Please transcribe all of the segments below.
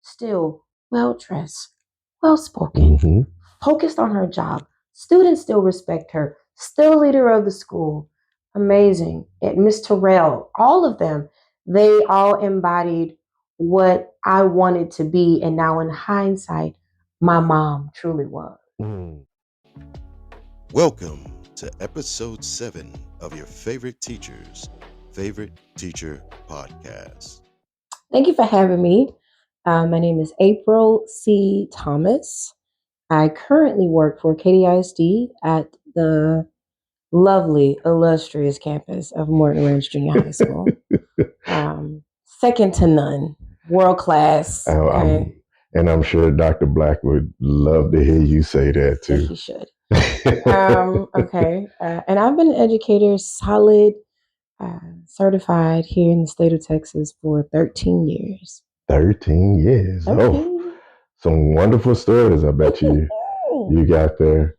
still well-dressed, well-spoken, focused on her job. Students still respect her, still leader of the school. Amazing. And Miss Terrell, all of them, they all embodied what I wanted to be. And now in hindsight, my mom truly was. Welcome to episode 7 of your favorite teacher's favorite teacher podcast. Thank you for having me. My name is April C. Thomas. I currently work for Katy ISD at the lovely, illustrious campus of Morton Junior High School. Second to none, world class. And I'm sure Dr. Black would love to hear you say that too. He should. And I've been an educator, solid, certified here in the state of Texas for 13 years. 13 years. 13. Oh, some wonderful stories, I bet you got there.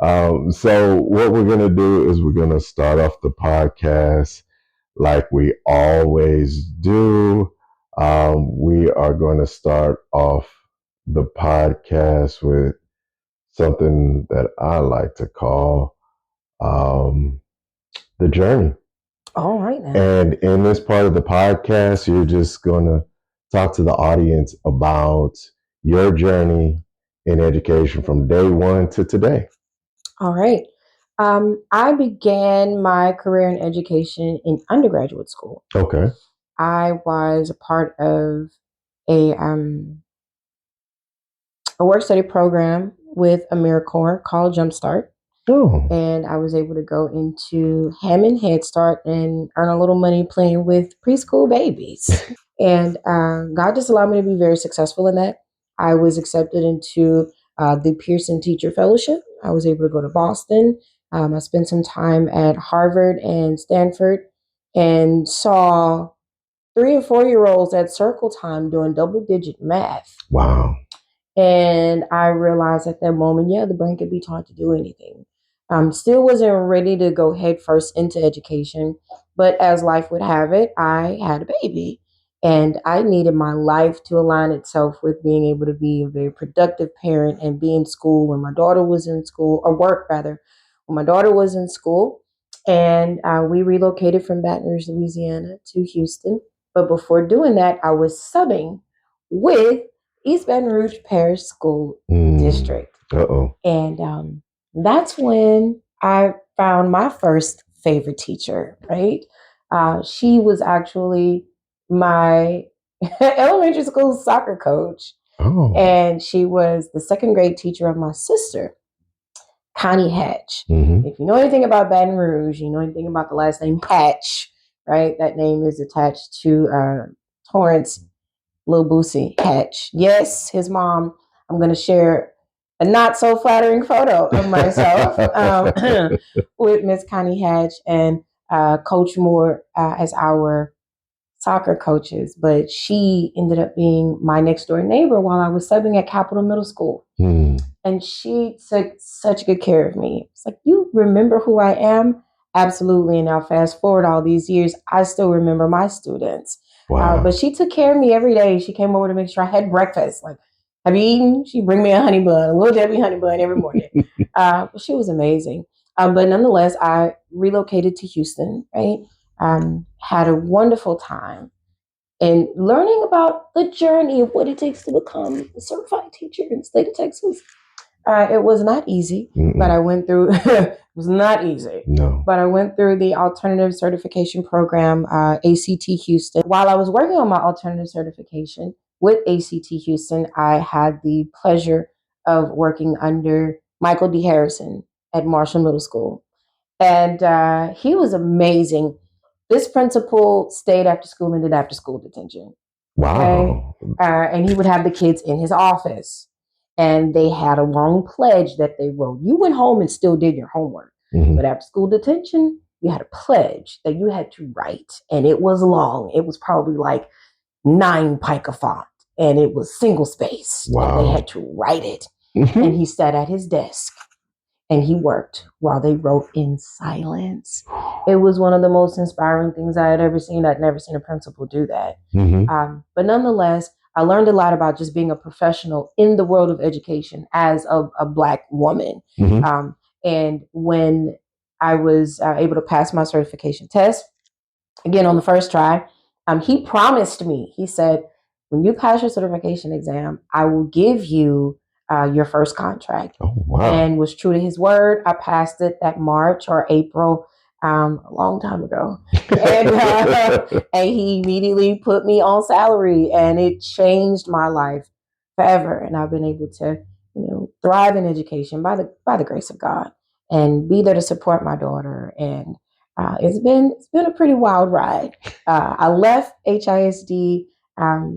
So what we're going to do is we're going to start off the podcast like we always do. We are going to start off the podcast with something that I like to call the journey. All right. Now. And in this part of the podcast, you're just going to talk to the audience about your journey in education from day one to today. All right. I began my career in education in undergraduate school. Okay. I was a part of a work study program with AmeriCorps called Jumpstart. Oh. And I was able to go into Hammond Head Start and earn a little money playing with preschool babies. And God just allowed me to be very successful in that. I was accepted into the Pearson Teacher Fellowship. I was able to go to Boston. I spent some time at Harvard and Stanford and saw 3 and 4-year-olds at circle time doing double-digit math. Wow. And I realized at that moment, the brain could be taught to do anything. Still wasn't ready to go head first into education, but as life would have it, I had a baby. And I needed my life to align itself with being able to be a very productive parent and be in school when my daughter was in school, or work rather, when my daughter was in school. And we relocated from Baton Rouge, Louisiana to Houston. But before doing that, I was subbing with East Baton Rouge Parish School District. Uh-oh. And that's when I found my first favorite teacher, right? She was actually my elementary school soccer coach. Oh. And she was the 2nd grade teacher of my sister, Connie Hatch. Mm-hmm. If you know anything about Baton Rouge, you know anything about the last name Hatch, right? That name is attached to Torrance Lil Boosie Hatch. Yes, his mom. I'm going to share a not so flattering photo of myself with Miss Connie Hatch and Coach Moore as our soccer coaches. But she ended up being my next door neighbor while I was subbing at Capitol Middle School. And she took such good care of me. It's like, you remember who I am? Absolutely. And now fast forward all these years, I still remember my students. Wow. But she took care of me every day. She came over to make sure I had breakfast. Like, have you eaten? She'd bring me a honey bun, a little Debbie honey bun every morning. She was amazing. But nonetheless, I relocated to Houston, right? Had a wonderful time and learning about the journey of what it takes to become a certified teacher in the state of Texas. It was not easy, but I went through, it was not easy. No. But I went through the alternative certification program, ACT Houston. While I was working on my alternative certification with ACT Houston, I had the pleasure of working under Michael D. Harrison at Marshall Middle School. And he was amazing. This principal stayed after school and did after school detention. Wow. Okay? And he would have the kids in his office. And they had a long pledge that they wrote. You went home and still did your homework. Mm-hmm. But after school detention, you had a pledge that you had to write. And it was long. It was probably like 9 pica font. And it was single space. Wow. And they had to write it. Mm-hmm. And he sat at his desk. And he worked while they wrote in silence. It was one of the most inspiring things I had ever seen. I'd never seen a principal do that. Mm-hmm. But nonetheless, I learned a lot about just being a professional in the world of education as a Black woman. Mm-hmm. And when I was able to pass my certification test, again on the first try, he promised me, he said, when you pass your certification exam, I will give you your first contract. Oh, wow. And was true to his word. I passed it that March or April, a long time ago. And he immediately put me on salary, and it changed my life forever. And I've been able to, thrive in education by the grace of God, and be there to support my daughter. And it's been a pretty wild ride. I left HISD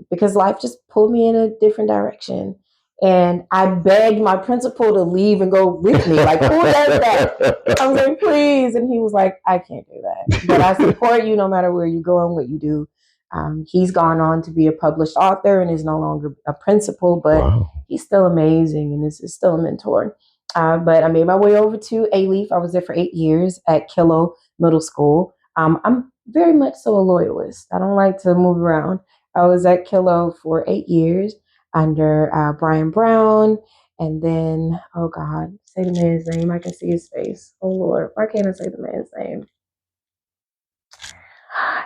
because life just pulled me in a different direction. And I begged my principal to leave and go with me. Like, who does that? I was like, please. And he was like, I can't do that. But I support you no matter where you go and what you do. He's gone on to be a published author and is no longer a principal, but wow. He's still amazing and is still a mentor. But I made my way over to A-Leaf. I was there for 8 years at Kilo Middle School. I'm very much so a loyalist. I don't like to move around. I was at Kilo for 8 years under Brian Brown. And then, oh God, say the man's name. I can see his face. Oh Lord, why can't I say the man's name?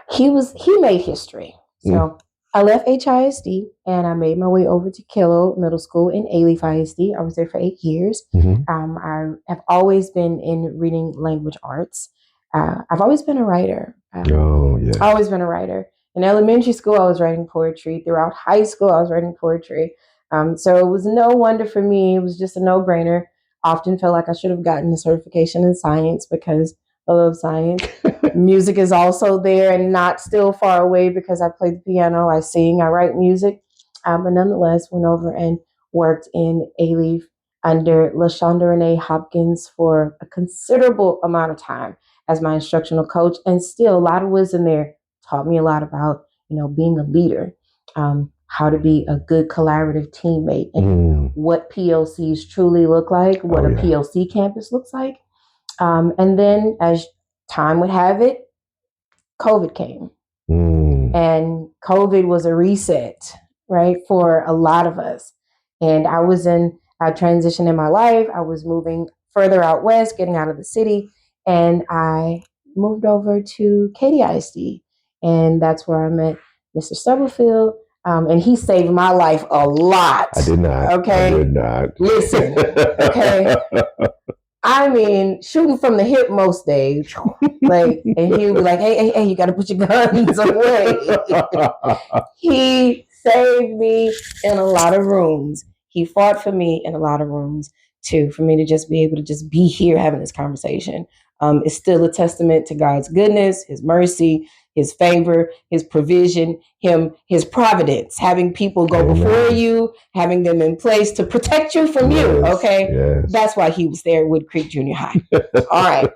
He made history. So I left HISD and I made my way over to Kilo Middle School in A-Leaf ISD. I was there for 8 years. I have always been in reading language arts. I've always been a writer. Always been a writer. In elementary school, I was writing poetry. Throughout high school, I was writing poetry. So it was no wonder for me. It was just a no-brainer. Often felt like I should have gotten a certification in science because I love science. Music is also there and not still far away because I play the piano, I sing, I write music. But nonetheless, went over and worked in A-Leaf under LaShonda Renee Hopkins for a considerable amount of time as my instructional coach. And still a lot of wisdom there. Taught me a lot about, being a leader, how to be a good collaborative teammate, and what PLCs truly look like, what a PLC campus looks like. And then as time would have it, COVID came. And COVID was a reset, right, for a lot of us. And I was in a transition in my life. I was moving further out west, getting out of the city. And I moved over to Katy ISD. And that's where I met Mr. Stubblefield. And he saved my life a lot. I did not. Okay. I did not. Listen. Okay. I mean, shooting from the hip most days. And he would be like, hey, you got to put your guns away. He saved me in a lot of rooms. He fought for me in a lot of rooms too, for me to just be able to just be here having this conversation. It's still a testament to God's goodness, His mercy, His favor, His provision, His providence, having people go before you, having them in place to protect you from you. Okay. Yes. That's why he was there at Wood Creek Junior High. All right.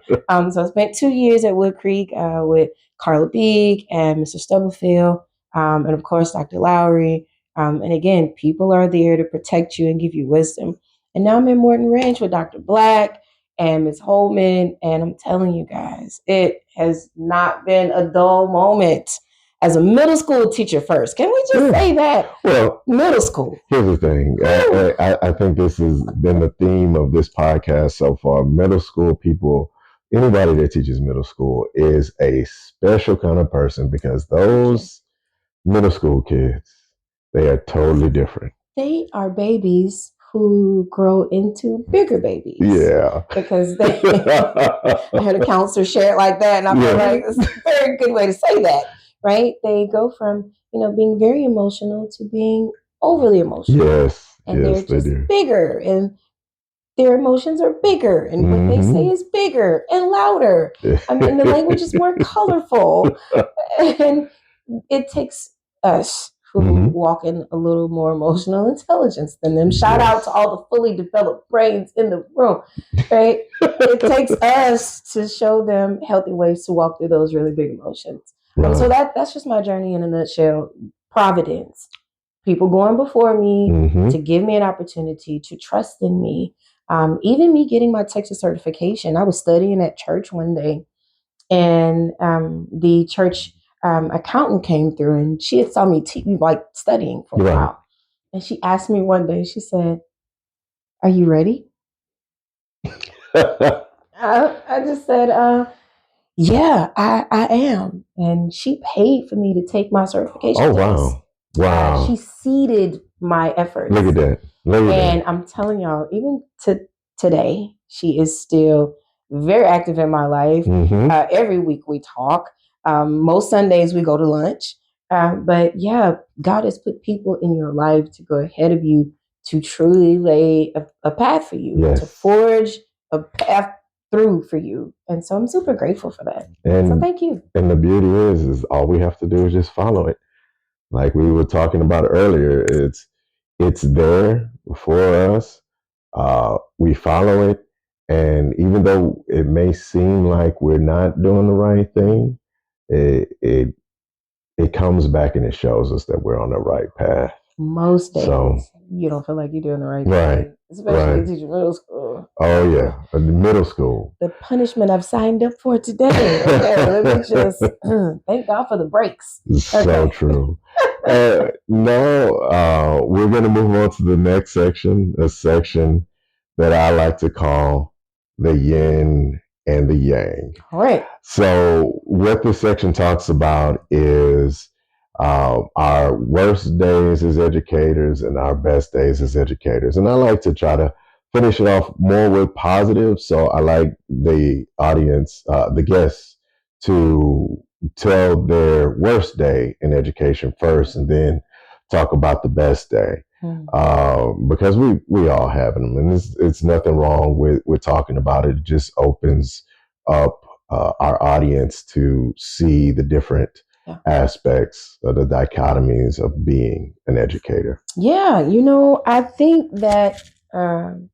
So I spent 2 years at Wood Creek with Carla Beek and Mr. Stubblefield, and of course, Dr. Lowry. And again, people are there to protect you and give you wisdom. And now I'm in Morton Ranch with Dr. Black and Ms. Holman. And I'm telling you guys, it has not been a dull moment. As a middle school teacher first, can we just say that? Well, middle school. Here's the thing. I think this has been the theme of this podcast so far. Middle school people, anybody that teaches middle school is a special kind of person because those middle school kids, they are totally different. They are babies who grow into bigger babies. Yeah. Because I heard a counselor share it like that, and I feel like it's a very good way to say that, right? They go from, being very emotional to being overly emotional. Yes. And they're just bigger, and their emotions are bigger, and what they say is bigger and louder. I mean, the language is more colorful, and it takes us who walk in a little more emotional intelligence than them. Shout out to all the fully developed brains in the room, right? It takes us to show them healthy ways to walk through those really big emotions. So that's just my journey in a nutshell. Providence. People going before me to give me an opportunity, to trust in me. Even me getting my Texas certification. I was studying at church one day, and the church accountant came through, and she had saw me studying for a Right. while. And she asked me one day, she said, "Are you ready?" I just said, "Yeah, I am." And she paid for me to take my certification Oh, test. wow. She seeded my efforts. Look at that. And I'm telling y'all, even to today, she is still very active in my life. Every week we talk. Most Sundays we go to lunch. But yeah, God has put people in your life to go ahead of you to truly lay a path for you, to forge a path through for you. And so I'm super grateful for that. So thank you. And the beauty is all we have to do is just follow it. Like we were talking about earlier, it's there for us. We follow it. And even though it may seem like we're not doing the right thing, it comes back and it shows us that we're on the right path. Most days, you don't feel like you're doing the right thing, especially teaching middle school. Oh, yeah, middle school. The punishment I've signed up for today. Okay, let me just thank God for the breaks. So true. Now, we're going to move on to the next section, a section that I like to call the yin and the yang. All right. So what this section talks about is our worst days as educators and our best days as educators. And I like to try to finish it off more with positive. So I like the audience, the guests, to tell their worst day in education first and then talk about the best day. Because we all have them, and it's nothing wrong with talking about it. It just opens up our audience to see the different aspects of the dichotomies of being an educator. Yeah, I think that COVID,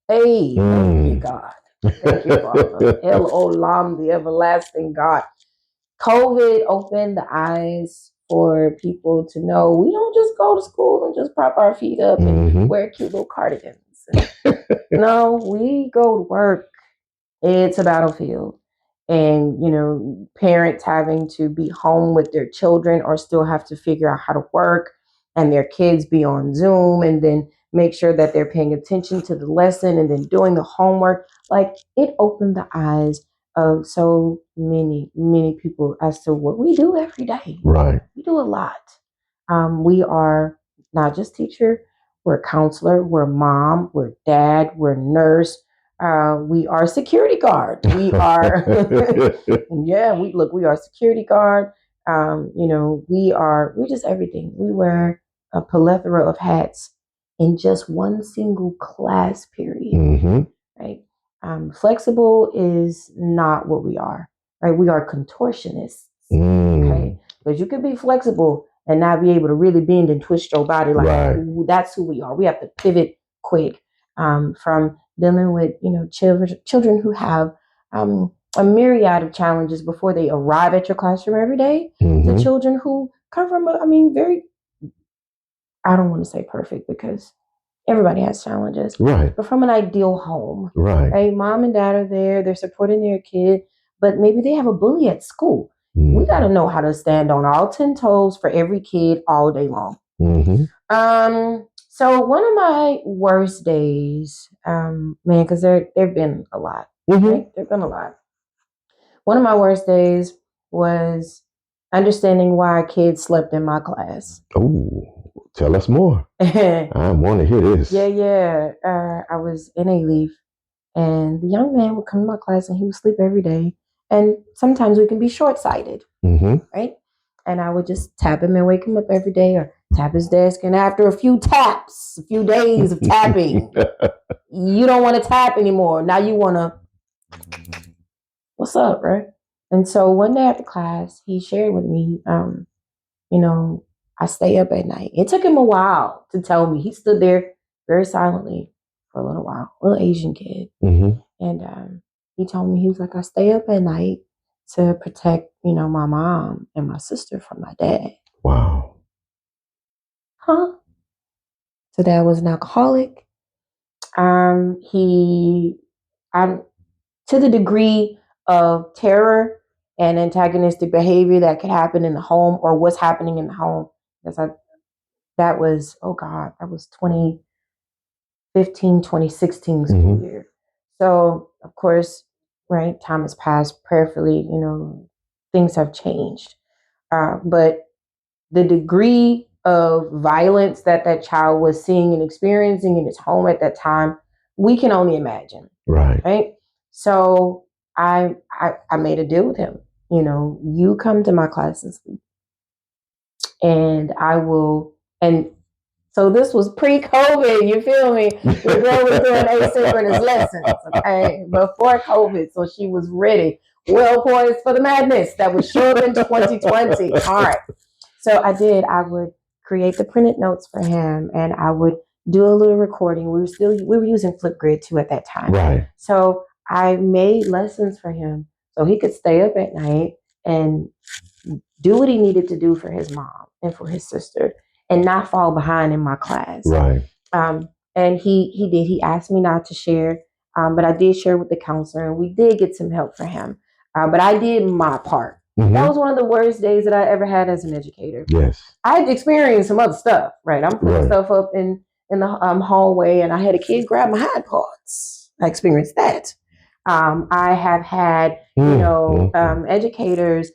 thank you, God. Thank you, Father. El Olam, the everlasting God. COVID opened the eyes for people to know we don't just go to school and just prop our feet up and wear cute little cardigans. No, we go to work. It's a battlefield. And, parents having to be home with their children or still have to figure out how to work, and their kids be on Zoom and then make sure that they're paying attention to the lesson and then doing the homework. Like, it opened the eyes of so many, many people as to what we do every day. Right. We do a lot. We are not just teacher, we're a counselor, we're mom, we're dad, we're nurse. We are security guard. We are, we are security guard. We're just everything. We wear a plethora of hats in just one single class period, right? Flexible is not what we are, right? We are contortionists, okay? Because you could be flexible and not be able to really bend and twist your body that's who we are. We have to pivot quick from dealing with, children who have a myriad of challenges before they arrive at your classroom every day, to children who come from, I don't want to say perfect because everybody has challenges, right? But from an ideal home, right? Mom and dad are there, they're supporting their kid, but maybe they have a bully at school. We got to know how to stand on all 10 toes for every kid all day long. So one of my worst days, because there've been a lot. Right? There've been a lot. One of my worst days was understanding why kids slept in my class. Oh, tell us more. I want to hear this. Yeah. I was in a leaf, and the young man would come to my class, and he would sleep every day. And sometimes we can be short-sighted, right? And I would just tap him and wake him up every day, or tap his desk. And after a few taps, a few days of tapping, you don't want to tap anymore. Now you want to, what's up, right? And so one day after class, he shared with me, I stay up at night. It took him a while to tell me. He stood there very silently for a little while, little Asian kid. And he told me, he was like, I stay up at night to protect, my mom and my sister from my dad. Wow. Huh? So dad was an alcoholic. To the degree of terror and antagonistic behavior that could happen in the home or what's happening in the home. That was 2015, 2016 school year. So, of course, right, time has passed prayerfully, things have changed. But the degree of violence that child was seeing and experiencing in his home at that time, we can only imagine. Right. So I made a deal with him. You come to my class and sleep, and I will. And so this was pre-COVID. You feel me? The girl was doing asynchronous lessons, okay, before COVID. So she was ready, well poised for the madness that would show up in 2020. All right. So I would create the printed notes for him, and I would do a little recording. We were using Flipgrid too at that time. Right. So I made lessons for him so he could stay up at night and do what he needed to do for his mom and for his sister and not fall behind in my class. Right. And he did. He asked me not to share, but I did share with the counselor, and we did get some help for him. But I did my part. That was one of the worst days that I ever had as an educator. Yes. I had experienced some other stuff, right? I'm putting stuff up in the hallway, and I had a kid grab my hind parts. I experienced that. I have had, educators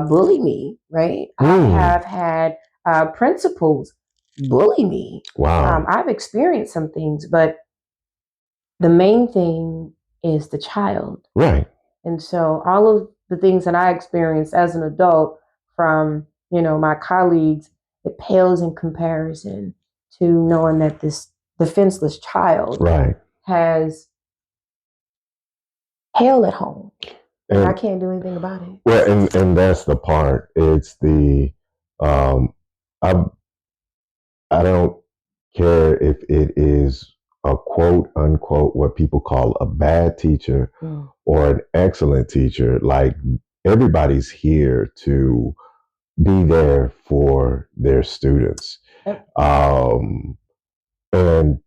bully me, right? I have had principals bully me. Wow. I've experienced some things, but the main thing is the child. Right. And so all of the things that I experienced as an adult from, my colleagues, it pales in comparison to knowing that this defenseless child has hell at home. And I can't do anything about it. Well, and that's the part. It's the I don't care if it is a quote unquote what people call a bad teacher or an excellent teacher. Like, everybody's here to be there for their students, and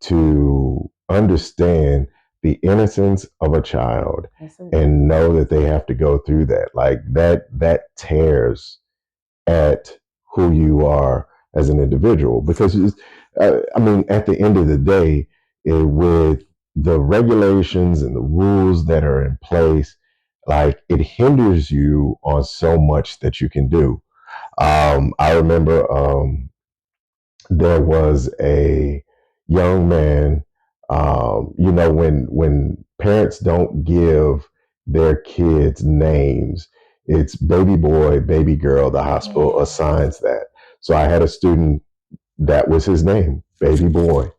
to understand the innocence of a child and know that they have to go through that. Like, that tears at who you are as an individual, because at the end of the day, with the regulations and the rules that are in place, like, it hinders you on so much that you can do. I remember there was a young man, when parents don't give their kids names, it's baby boy, baby girl, the hospital assigns that. So I had a student that was his name, baby boy.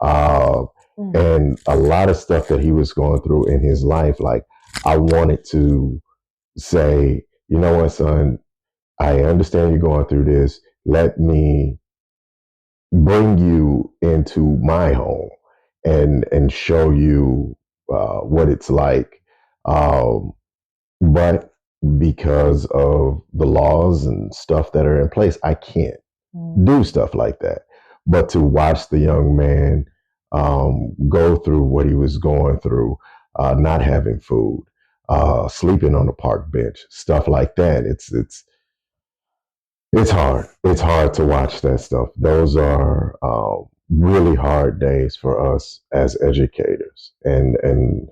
And a lot of stuff that he was going through in his life, like, I wanted to say, you know what, son, I understand you're going through this. Let me bring you into my home and show you what it's like. But because of the laws and stuff that are in place, I can't do stuff like that. But to watch the young man go through what he was going through, not having food, sleeping on a park bench, stuff like that, it's hard. It's hard to watch that stuff. Those are really hard days for us as educators, and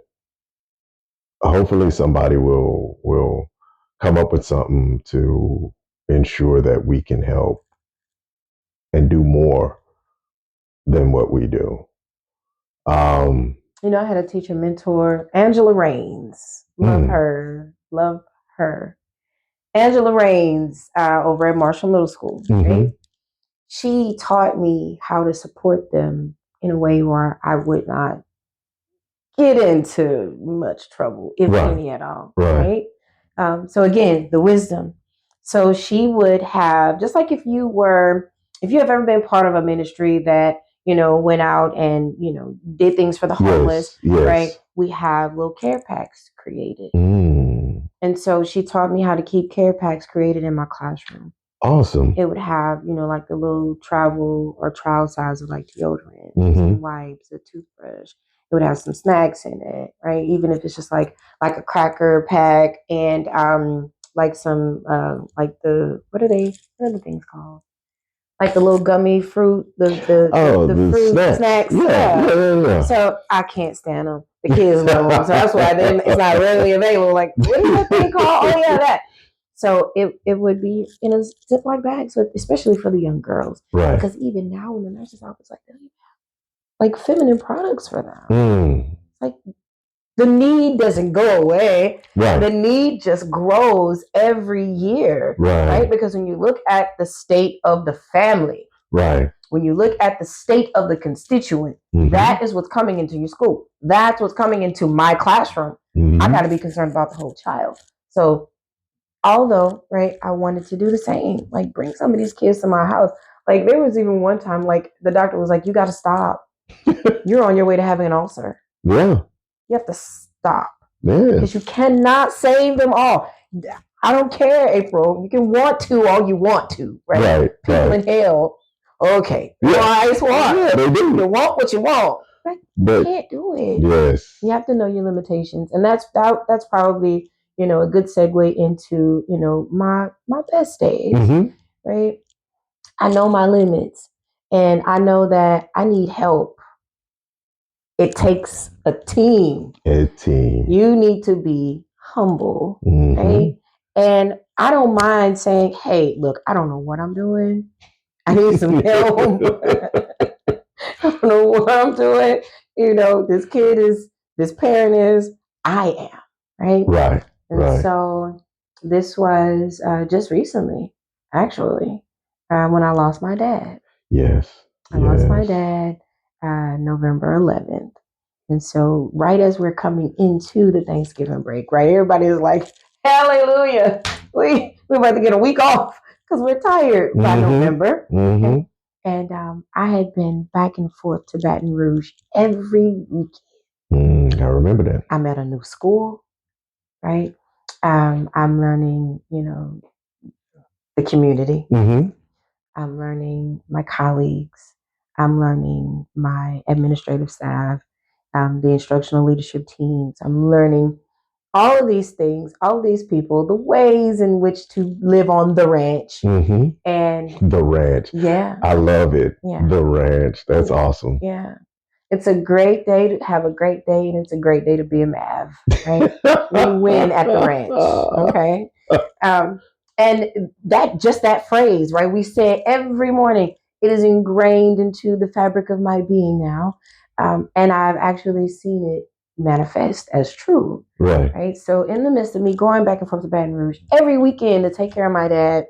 hopefully somebody will come up with something to ensure that we can help and do more than what we do. I had a teacher mentor, Angela Raines. Love her. Angela Raines over at Marshall Middle School. Right? She taught me how to support them in a way where I would not get into much trouble, if any at all. Right? So again, the wisdom. So she would have, just like if you have ever been part of a ministry that, went out and, did things for the homeless, right? We have little care packs created. And so she taught me how to keep care packs created in my classroom. Awesome. It would have, like the little travel or trial size of like deodorant, some wipes, a toothbrush. It would have some snacks in it, right? Even if it's just like a cracker pack and like some like what are the things called? Like the little gummy fruit, the fruit snacks. Yeah. So I can't stand them. The kids love them, so that's why then it's not readily available. Like, what is that thing called? Oh yeah, that. So it would be in a Ziploc bags, especially for the young girls, right? Because even now in the nurse's office, like feminine products for them. Like the need doesn't go away. Right. The need just grows every year. Right. Because when you look at the state of the family, right. When you look at the state of the constituent, that is what's coming into your school. That's what's coming into my classroom. I got to be concerned about the whole child. So although, right, I wanted to do the same, like bring some of these kids to my house. Like there was even one time, like the doctor was like, you got to stop. You're on your way to having an ulcer. Yeah. You have to stop. Yeah. Because you cannot save them all. I don't care, April. You can want to all you want to, right? People in hell. Okay. Wise what? Yeah, they do. You want what you want. But you can't do it. Yes. You have to know your limitations. And that's probably, a good segue into, my best days. Right? I know my limits. And I know that I need help. It takes a team. You need to be humble, right? And I don't mind saying, hey, look, I don't know what I'm doing. I need some help. I don't know what I'm doing. This parent is, I am, right? Right. And so this was just recently, actually, when I lost my dad. Yes. I lost my dad November 11th. And so right as we're coming into the Thanksgiving break, right, everybody is like, hallelujah, we're about to get a week off because we're tired by November. And I had been back and forth to Baton Rouge every weekend. I remember that. I'm at a new school, right? I'm learning, the community. I'm learning my colleagues. I'm learning my administrative staff, the instructional leadership teams. I'm learning all of these things, all of these people, the ways in which to live on the ranch. And the ranch. Yeah. I love it. Yeah. The ranch. That's awesome. Yeah. It's a great day to have a great day, and it's a great day to be a Mav, right? We win at the ranch. Okay. And that phrase, right? We say it every morning. It is ingrained into the fabric of my being now. And I've actually seen it manifest as true. Right. So in the midst of me going back and forth to Baton Rouge every weekend to take care of my dad,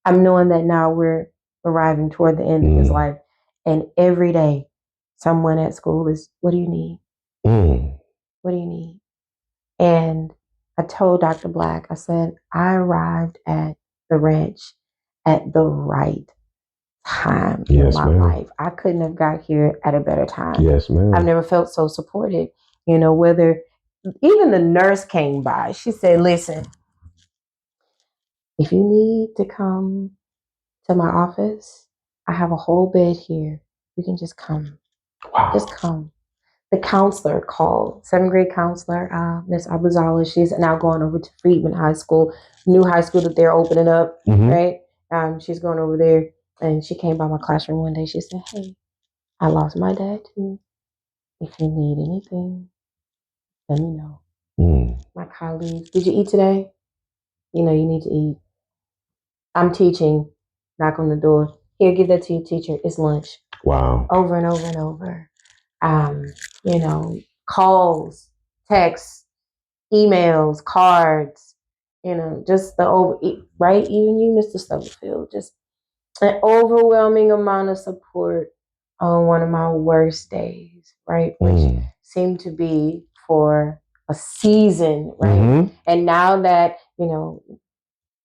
I'm knowing that now we're arriving toward the end of his life. And every day, someone at school is, what do you need? What do you need? And I told Dr. Black, I said, I arrived at the ranch at the right time in my life. I couldn't have got here at a better time. Yes, ma'am. I've never felt so supported. Whether even the nurse came by, she said, listen, if you need to come to my office, I have a whole bed here. You can just come. Wow. Just come. The counselor called, 7th grade counselor, Miss Abuzala. She's now going over to Friedman High School, new high school that they're opening up, right? She's going over there, and she came by my classroom one day. She said, hey, I lost my dad too. If you need anything, let me know. My colleagues, did you eat today? You need to eat. I'm teaching. Knock on the door. Here, give that to your teacher. It's lunch. Wow. Over and over and over. Calls, texts, emails, cards, just right? Even you, Mr. Stubblefield, just an overwhelming amount of support on one of my worst days, right? Which seemed to be for a season, right? And now that,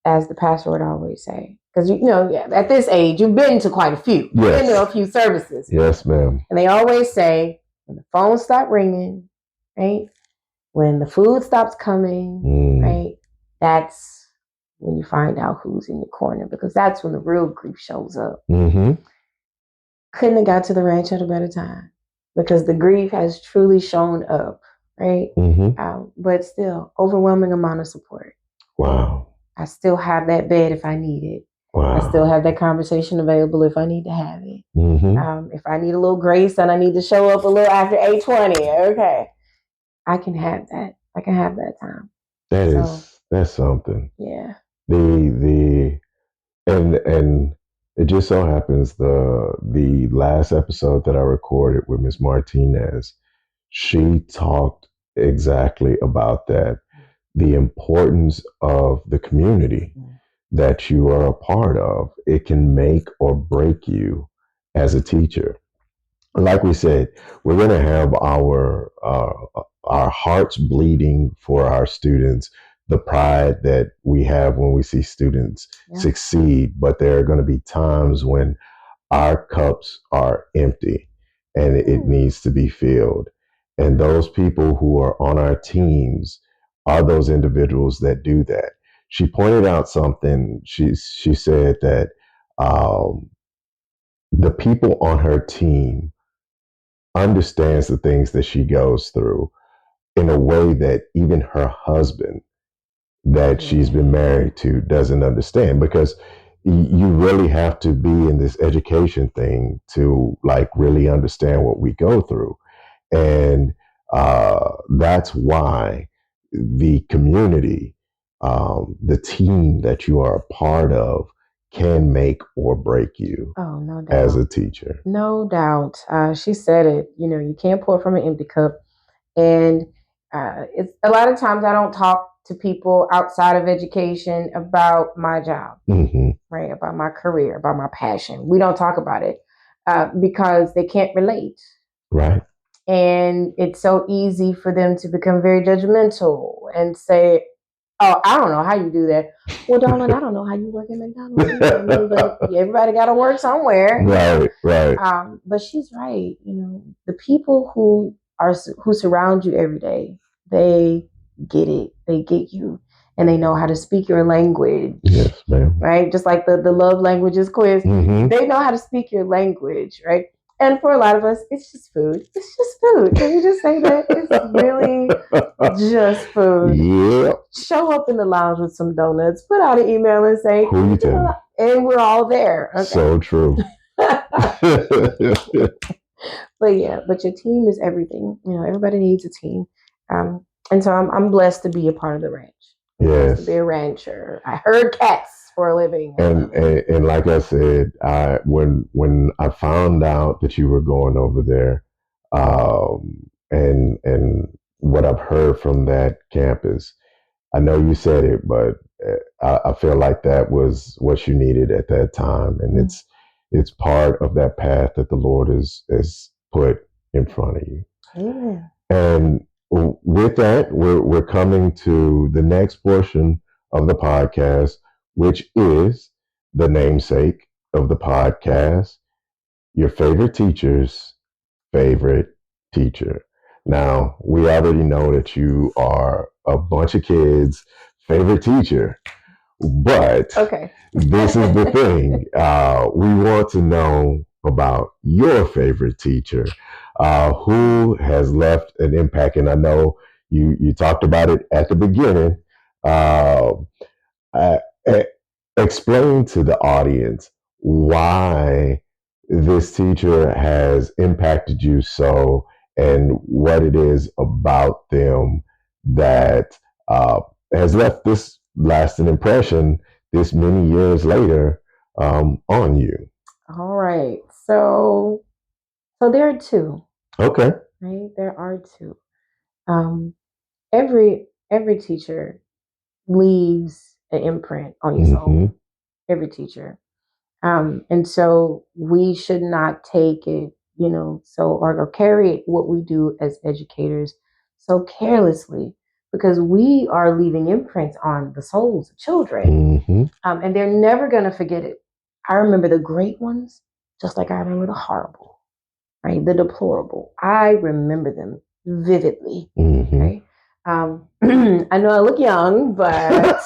as the pastor would always say, because, at this age, you've been to quite a few. You've been to a few services. Yes, ma'am. And they always say, when the phone stops ringing, right? When the food stops coming, right? That's when you find out who's in your corner, because that's when the real grief shows up. Couldn't have got to the ranch at a better time, because the grief has truly shown up, right? But still, overwhelming amount of support. Wow. I still have that bed if I need it. Wow. I still have that conversation available if I need to have it. Mm-hmm. If I need a little grace and I need to show up a little after 8:20, okay, I can have that. I can have that time. That's something. Yeah. And it just so happens the last episode that I recorded with Miss Martinez, she talked exactly about that, the importance of the community that you are a part of. It can make or break you as a teacher. Like we said, we're going to have our hearts bleeding for our students, the pride that we have when we see students succeed. But there are going to be times when our cups are empty and it needs to be filled. And those people who are on our teams are those individuals that do that. She pointed out something. She said that the people on her team understands the things that she goes through in a way that even her husband that she's been married to doesn't understand, because you really have to be in this education thing to like really understand what we go through. And that's why the community, the team that you are a part of, can make or break you. Oh, no doubt. As a teacher. No doubt. She said it. You can't pour from an empty cup. And it's a lot of times I don't talk to people outside of education about my job, right? About my career, about my passion. We don't talk about it because they can't relate. Right. And it's so easy for them to become very judgmental and say, oh, I don't know how you do that. Well, darling, I don't know how you work at McDonald's either. But everybody got to work somewhere. Right. But she's right. The people who surround you every day, they get it. They get you, and they know how to speak your language. Yes, ma'am. Right, just like the love languages quiz. They know how to speak your language, right? And for a lot of us, it's just food. It's just food. Can you just say that? It's really just food. Yeah. Show up in the lounge with some donuts. Put out an email and say, who you telling? And we're all there. Okay? So true. But your team is everything. Everybody needs a team. And so I'm blessed to be a part of the ranch. Yes. To be a rancher. I herd cats for a living. And like I said, when I found out that you were going over there, and what I've heard from that campus, I know you said it, but I feel like that was what you needed at that time, and it's part of that path that the Lord has put in front of you. Amen. And with that, we're coming to the next portion of the podcast, which is the namesake of the podcast, your favorite teacher's favorite teacher. Now, we already know that you are a bunch of kids' favorite teacher, but okay. This is the thing. We want to know about your favorite teacher, who has left an impact. And I know you talked about it at the beginning. Explain to the audience why this teacher has impacted you so, and what it is about them that has left this lasting impression this many years later on you. All right. So there are two. Okay. Right? There are two. Every teacher leaves an imprint on your soul. Every teacher. And so we should not take it, or carry what we do as educators so carelessly, because we are leaving imprints on the souls of children. And they're never going to forget it. I remember the great ones, just like I remember the horrible, right? The deplorable. I remember them vividly, right? I know I look young, but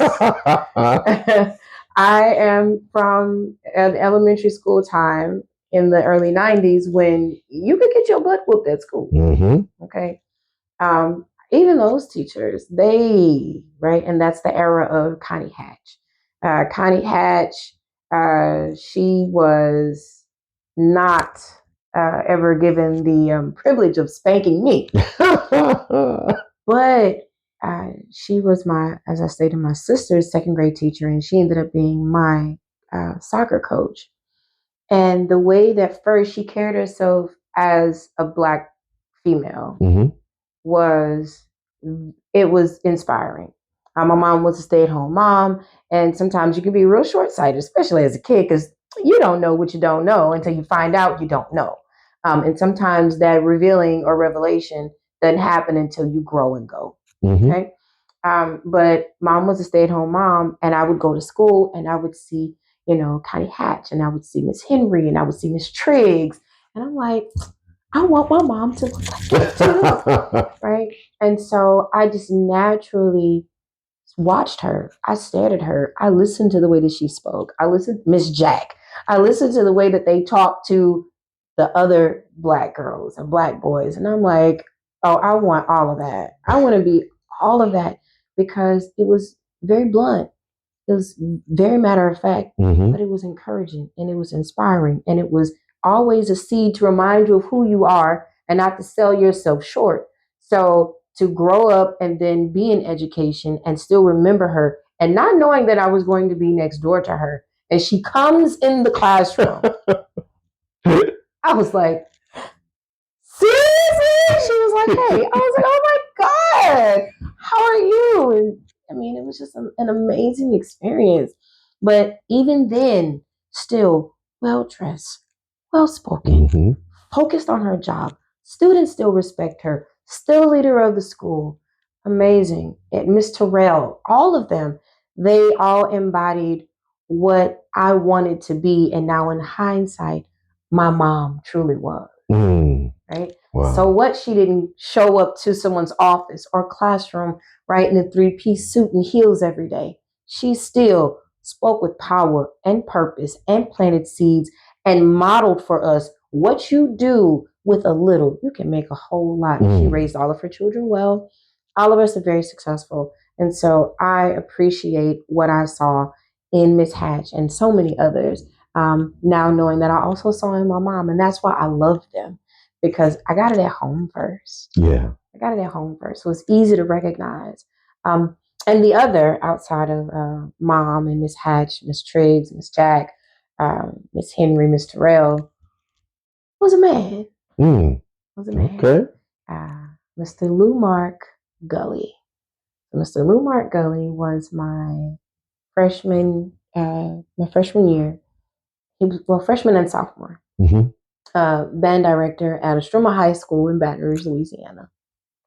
I am from an elementary school time in the early 90s when you could get your butt whooped at school. Okay. even those teachers, right? And that's the era of Connie Hatch. Connie Hatch, she was not ever given the privilege of spanking me. But she was as I stated, my sister's second grade teacher, and she ended up being my soccer coach. And the way that first she carried herself as a Black female was inspiring. My mom was a stay-at-home mom, and sometimes you can be real short-sighted, especially as a kid, because you don't know what you don't know until you find out you don't know. And sometimes that revealing or revelation doesn't happen until you grow and go. Okay. But mom was a stay-at-home mom, and I would go to school and I would see, Connie Hatch, and I would see Miss Henry, and I would see Miss Triggs, and I'm like, I want my mom to look like that too, right? And so I just naturally watched her. I stared at her. I listened to the way that she spoke. I listened to Miss Jack. I listened to the way that they talked to the other Black girls and Black boys. And I'm like, oh, I want all of that. I want to be all of that, because it was very blunt. It was very matter of fact, but it was encouraging and it was inspiring. And it was always a seed to remind you of who you are and not to sell yourself short. So to grow up and then be in education and still remember her, and not knowing that I was going to be next door to her, and she comes in the classroom, I was like, seriously? She was like, hey. I was like, oh my God, how are you? And I mean, it was just an amazing experience. But even then, still well-dressed, well-spoken, focused on her job. Students still respect her. Still leader of the school. Amazing. And Miss Terrell, all of them, they all embodied what I wanted to be. And now in hindsight, my mom truly was. Right? Wow. So what, she didn't show up to someone's office or classroom, right, in a 3-piece suit and heels every day. She still spoke with power and purpose and planted seeds and modeled for us what you do with a little, you can make a whole lot. She raised all of her children well. All of us are very successful. And so I appreciate what I saw in Miss Hatch and so many others. Now knowing that I also saw in my mom, and that's why I love them, because I got it at home first. Yeah. I got it at home first. So it's easy to recognize. And the other, outside of mom and Miss Hatch, Miss Triggs, Miss Jack, Miss Henry, Miss Terrell, was a man. Was a man. Okay. Mr. Lumark Gully. Mr. Lumark Gully was my freshman year. He was, freshman and sophomore. Band director at Estroma High School in Baton Rouge, Louisiana.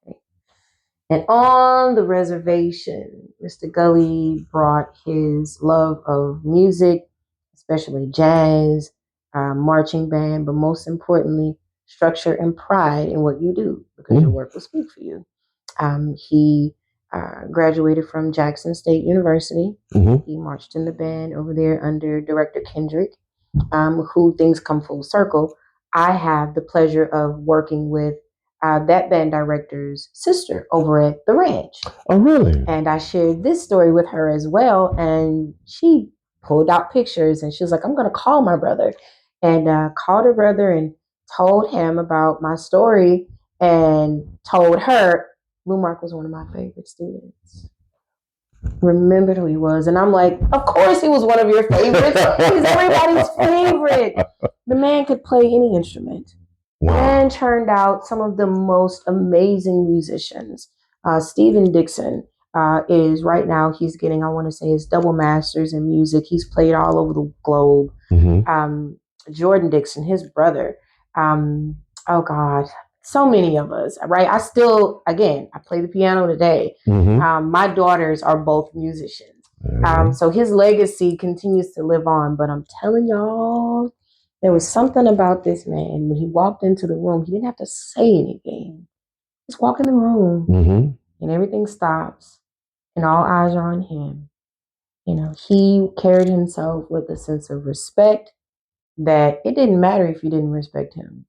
Okay. And on the reservation, Mr. Gully brought his love of music, especially jazz, marching band, but most importantly, structure and pride in what you do, because your work will speak for you. He graduated from Jackson State University. He marched in the band over there under Director Kendrick, who, things come full circle, I have the pleasure of working with that band director's sister over at the ranch. Oh, really? And I shared this story with her as well. And she pulled out pictures and she was like, I'm going to call my brother. And called her brother and told him about my story and told her Lumark was one of my favorite students. Remembered who he was. And I'm like, of course he was one of your favorites. He's everybody's favorite. The man could play any instrument. Wow. And turned out some of the most amazing musicians. Stephen Dixon is right now, he's getting, I want to say, his double masters in music. He's played all over the globe. Jordan Dixon, his brother. Oh God, so many of us, right? I still, again, I play the piano today. My daughters are both musicians. So his legacy continues to live on. But I'm telling y'all, there was something about this man. When he walked into the room, he didn't have to say anything. Just walk in the room and everything stops and all eyes are on him. You know, he carried himself with a sense of respect that it didn't matter if you didn't respect him.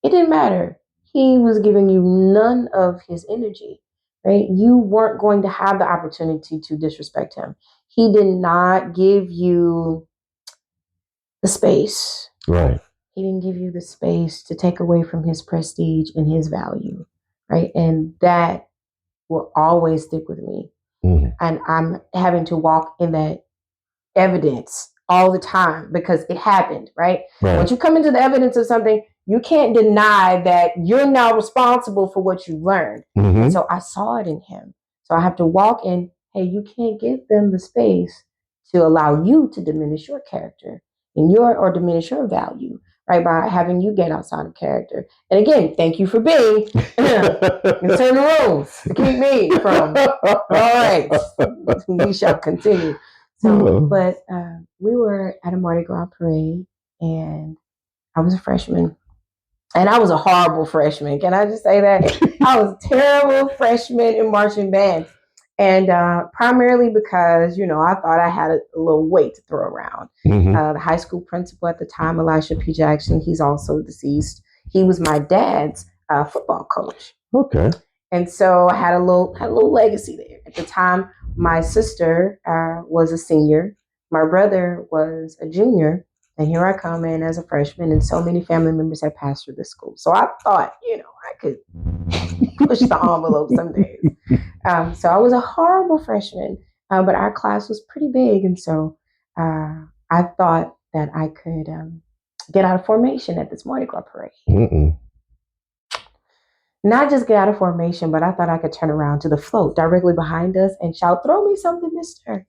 It didn't matter. He was giving you none of his energy. right? You weren't going to have the opportunity to disrespect him. He did not give you the space. Right. He didn't give you the space to take away from his prestige and his value, right? And that will always stick with me. Mm. And I'm having to walk in that evidence all the time because it happened, right? Once you come into the evidence of something, you can't deny that you're now responsible for what you learned. Mm-hmm. And so I saw it in him. So I have to walk in, hey, you can't give them the space to allow you to diminish your character and or diminish your value, right? By having you get outside of character. And again, thank you for being in certain rooms to keep me from, all right, we shall continue. So, but we were at a Mardi Gras parade, and I was a freshman, and I was a horrible freshman. Can I just say that? I was a terrible freshman in marching band, and primarily because, I thought I had a little weight to throw around. Mm-hmm. The high school principal at the time, Elisha P. Jackson, he's also deceased. He was my dad's football coach. Okay. And so I had a little legacy there. At the time, my sister was a senior. My brother was a junior. And here I come in as a freshman, and so many family members had passed through this school. So I thought, I could push the envelope some days. So I was a horrible freshman, but our class was pretty big. And so I thought that I could get out of formation at this Mardi Gras parade. Mm-mm. Not just get out of formation, but I thought I could turn around to the float directly behind us and shout, "Throw me something, mister."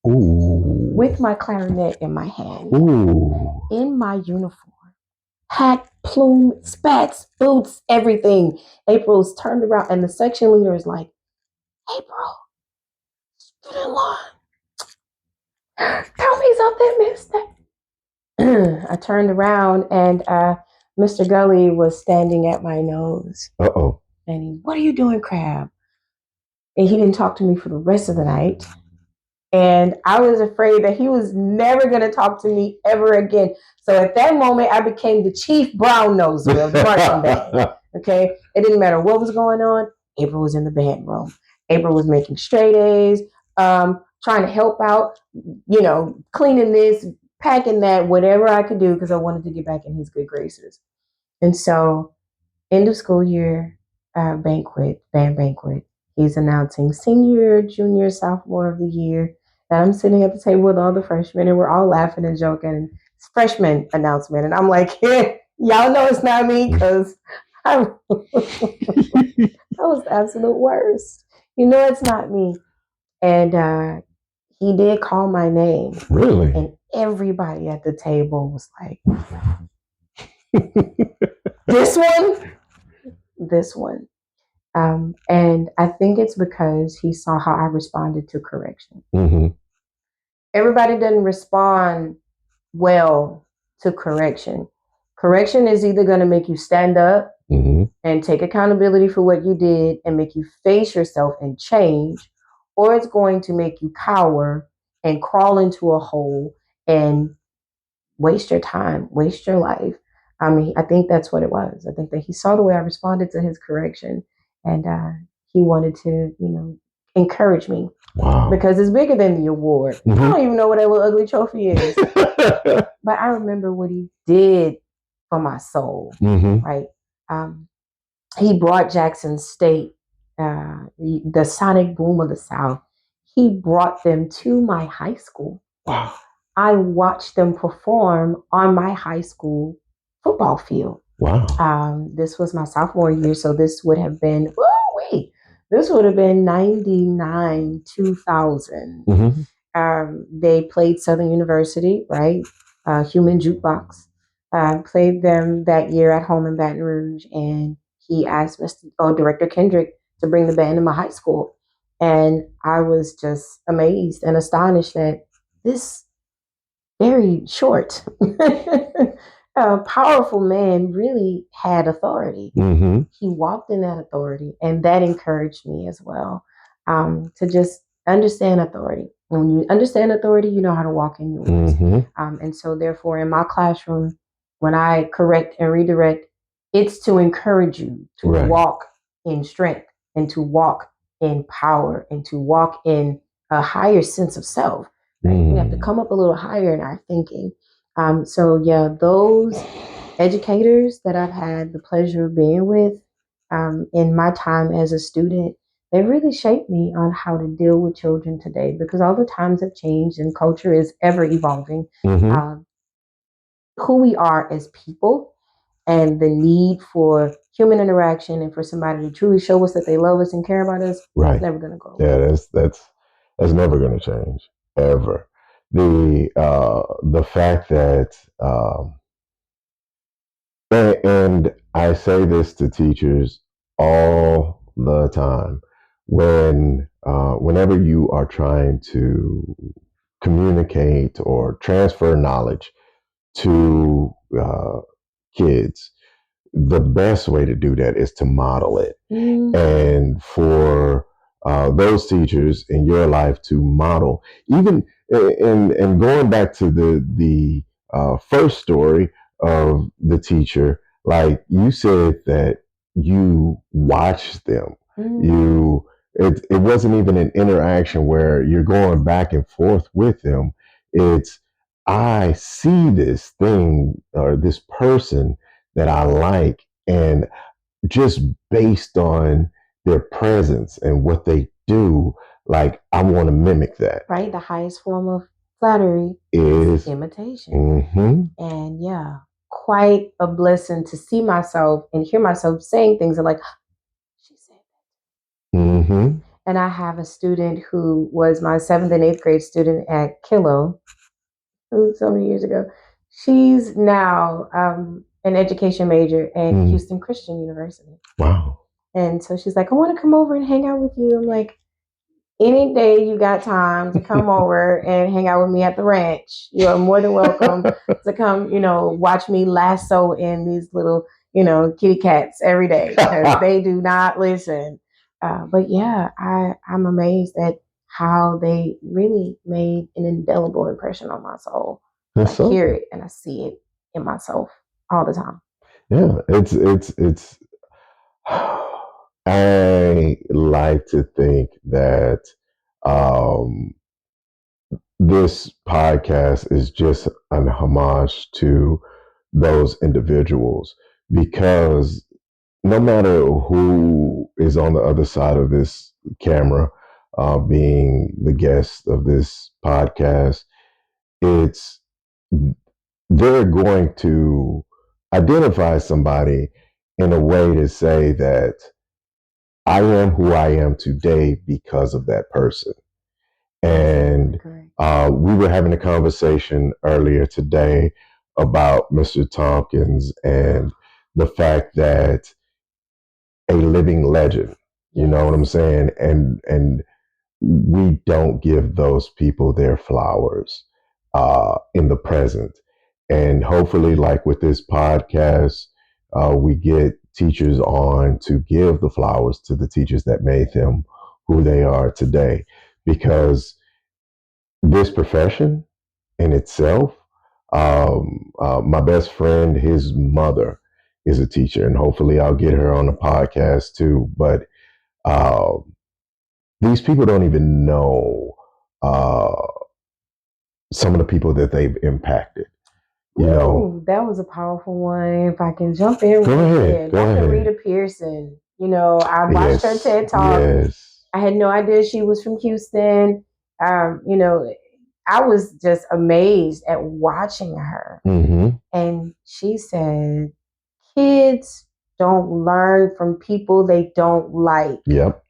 Ooh. With my clarinet in my hand. Ooh. In my uniform. Hat, plume, spats, boots, everything. April's turned around and the section leader is like, "April, get in line. Throw me something, mister." I turned around and Mr. Gully was standing at my nose. Uh-oh. And he, "What are you doing, Crab?" And he didn't talk to me for the rest of the night. And I was afraid that he was never going to talk to me ever again. So at that moment, I became the chief brown noser of the marching band. Okay? It didn't matter what was going on. April was in the band room. April was making straight A's, trying to help out, cleaning this, packing that, whatever I could do because I wanted to get back in his good graces. And so, end of school year band banquet, he's announcing senior, junior, sophomore of the year. And I'm sitting at the table with all the freshmen, and we're all laughing and joking. It's freshman announcement. And I'm like, "Yeah, y'all know it's not me because I was the absolute worst. It's not me." And he did call my name. Really? And everybody at the table was like, "This one? This one." And I think it's because he saw how I responded to correction. Mm-hmm. Everybody doesn't respond well to correction. Correction is either going to make you stand up and take accountability for what you did and make you face yourself and change, or it's going to make you cower and crawl into a hole and waste your time, waste your life. I mean, I think that's what it was. I think that he saw the way I responded to his correction, and he wanted to, encourage me. Wow. Because it's bigger than the award. I don't even know what that little ugly trophy is. But I remember what he did for my soul, right? He brought Jackson State, the sonic boom of the South. He brought them to my high school. Wow. I watched them perform on my high school football field. Wow. This was my sophomore year, so this would have been, this would have been 99, 2000. They played Southern University, right? Human Jukebox. Played them that year at home in Baton Rouge, and he asked Director Kendrick to bring the band to my high school. And I was just amazed and astonished that this very short, powerful man really had authority. He walked in that authority, and that encouraged me as well, to just understand authority. When you understand authority, you know how to walk in yours. And so therefore, in my classroom, when I correct and redirect, it's to encourage you to walk in strength and to walk in power and to walk in a higher sense of self. Right? We have to come up a little higher in our thinking. So yeah, those educators that I've had the pleasure of being with in my time as a student, they really shaped me on how to deal with children today, because all the times have changed and culture is ever evolving. Who we are as people and the need for human interaction and for somebody to truly show us that they love us and care about us, Right. it's never going to go. Yeah, that's never going to change ever. The fact that and I say this to teachers all the time, whenever you are trying to communicate or transfer knowledge to kids, the best way to do that is to model it. And for those teachers in your life to model, even and going back to the first story of the teacher, like you said that you watched them. It wasn't even an interaction where you're going back and forth with them. It's, I see this thing or this person that I like, and just based on their presence and what they do, like I want to mimic that. Right? The highest form of flattery is imitation. And yeah, quite a blessing to see myself and hear myself saying things and like, she said that. And I have a student who was my 7th and 8th grade student at Kilo so many years ago. She's now an education major at Houston Christian University. Wow. And so she's like, I want to come over and hang out with you. I'm like, any day you got time to come over and hang out with me at the ranch, you're more than welcome to come, watch me lasso in these little, kitty cats every day, because they do not listen. But yeah, I'm amazed at how they really made an indelible impression on my soul. I hear it and I see it in myself all the time. Yeah, it's I like to think that this podcast is just an homage to those individuals, because no matter who is on the other side of this camera, being the guest of this podcast, they're going to identify somebody in a way to say that I am who I am today because of that person. And we were having a conversation earlier today about Mr. Tompkins and the fact that a living legend, you know what I'm saying? And we don't give those people their flowers in the present. And hopefully, like with this podcast, we get teachers on to give the flowers to the teachers that made them who they are today. Because this profession in itself, my best friend, his mother is a teacher, and hopefully I'll get her on the podcast too. But these people don't even know some of the people that they've impacted. That was a powerful one. If I can jump in, go ahead. Dr. Rita Pearson. I watched her TED Talk. Yes. I had no idea she was from Houston. I was just amazed at watching her. And she said, kids don't learn from people they don't like. Yep.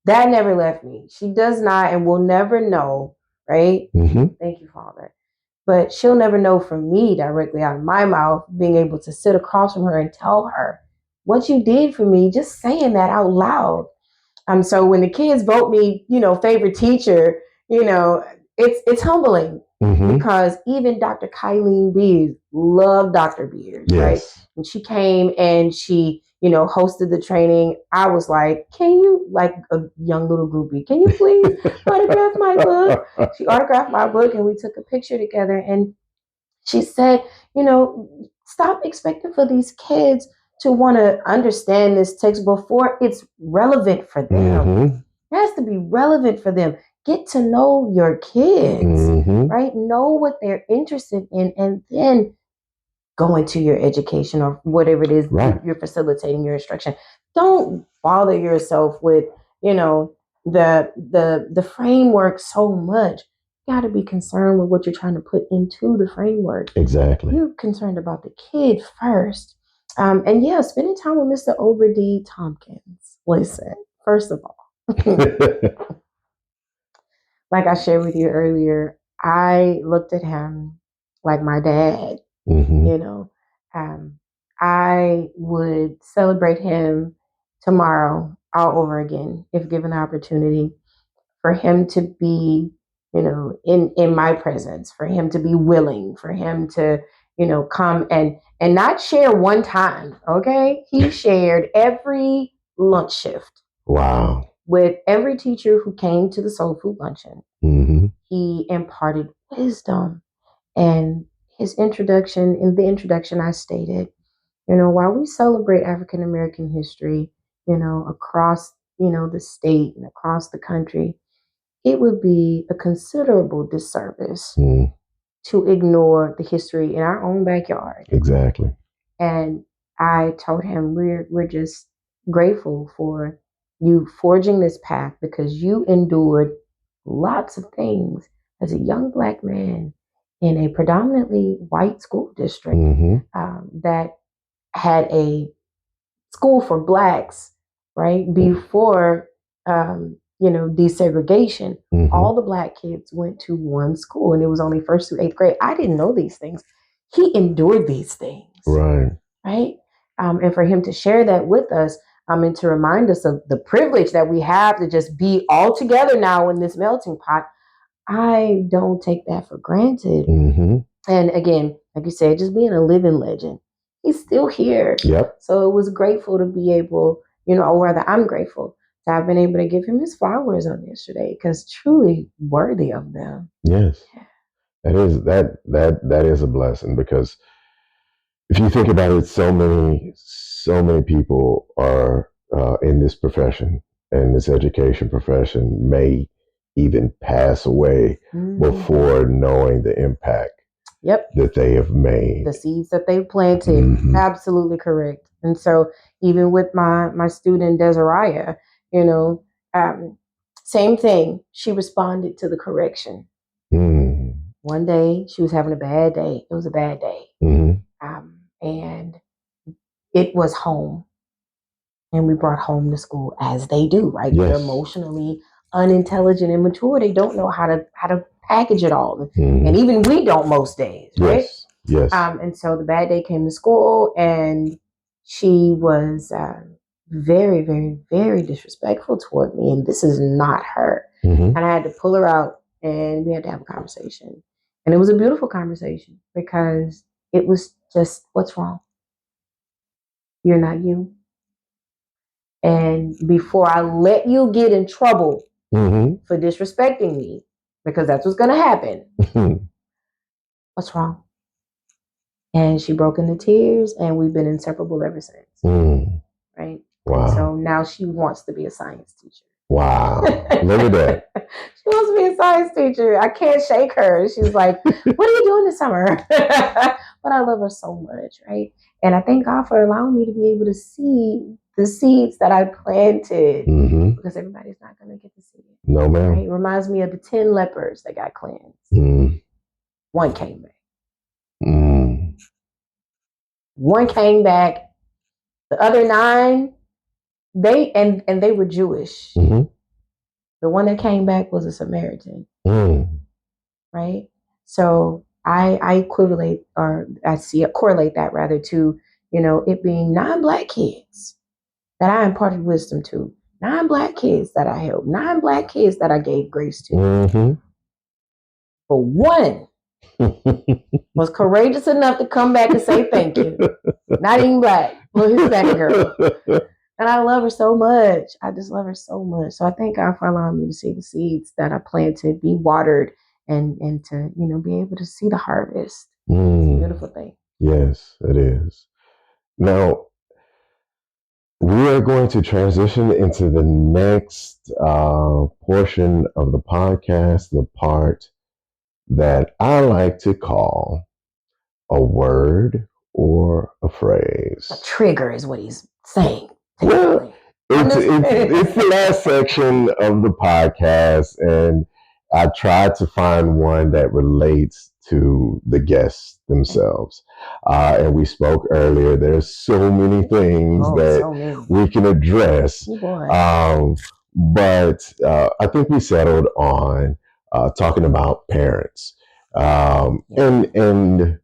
That never left me. She does not and will never know, right? Thank you, Father. But she'll never know from me directly out of my mouth, being able to sit across from her and tell her what you did for me, just saying that out loud. So when the kids vote me, favorite teacher, it's humbling. Because even Dr. Kylene Beers loved Dr. Beers, right? And she came and she, hosted the training. I was like, can you, like a young little groupie, can you please autograph my book? She autographed my book and we took a picture together. And she said, stop expecting for these kids to want to understand this text before it's relevant for them. It has to be relevant for them. Get to know your kids, right? Know what they're interested in, and then go into your education or whatever it is you're facilitating your instruction. Don't bother yourself with, the framework so much. You got to be concerned with what you're trying to put into the framework. Exactly. You're concerned about the kid first. And yeah, spending time with Mr. Oberd Tompkins. Listen, first of all, like I shared with you earlier, I looked at him like my dad. I would celebrate him tomorrow all over again if given the opportunity for him to be, in my presence, for him to be willing, for him to, come and not share one time. Okay. He shared every lunch shift. Wow. With every teacher who came to the Soul Food Luncheon. He imparted wisdom. And in the introduction, I stated, while we celebrate African American history, across, the state and across the country, it would be a considerable disservice to ignore the history in our own backyard. Exactly. And I told him we're just grateful for you forging this path because you endured lots of things as a young Black man in a predominantly white school district that had a school for Blacks, right? Before, desegregation, all the Black kids went to one school and it was only 1st through 8th grade. I didn't know these things. He endured these things. Right. And for him to share that with us, and to remind us of the privilege that we have to just be all together now in this melting pot, I don't take that for granted. And again, like you said, just being a living legend, he's still here. Yep. So it was grateful to be able, or rather I'm grateful to have been able to give him his flowers on yesterday because truly worthy of them. Yes. That is a blessing because if you think about it, so many people are in this profession and this education profession may even pass away before knowing the impact that they have made. The seeds that they've planted. Absolutely correct. And so even with my student Desiree, same thing. She responded to the correction. One day she was having a bad day. It was a bad day. And it was home. And we brought home to school as they do, right? Yes. They're emotionally unintelligent and mature. They don't know how to package it all. And even we don't most days, right? Yes. And so the bad day came to school and she was very, very, very disrespectful toward me. And this is not her. And I had to pull her out and we had to have a conversation. And it was a beautiful conversation because it was just, what's wrong? You're not you. And before I let you get in trouble for disrespecting me, because that's what's going to happen, what's wrong? And she broke into tears and we've been inseparable ever since. Right? Wow. And so now she wants to be a science teacher. Wow. Look at that. She wants to be a science teacher. I can't shake her. She's like, what are you doing this summer? But I love her so much, right? And I thank God for allowing me to be able to see the seeds that I planted because everybody's not going to get to see it. No, ma'am. Right? It reminds me of the 10 lepers that got cleansed. One came back. One came back. The other 9, they were Jewish. The one that came back was a Samaritan. Right? So I correlate that rather to, it being 9 Black kids that I imparted wisdom to, 9 Black kids that I helped, 9 Black kids that I gave grace to. But one was courageous enough to come back and say thank you. Not even Black, but Hispanic girl. And I love her so much. I just love her so much. So I thank God for allowing me to see the seeds that I planted be watered and to, be able to see the harvest. It's a beautiful thing. Yes, it is. Now, are going to transition into the next portion of the podcast, the part that I like to call a word or a phrase. A trigger is what he's saying. Well, it's the last section of the podcast, and I tried to find one that relates to the guests themselves. And we spoke earlier. There's so many things we can address. But I think we settled on talking about parents. And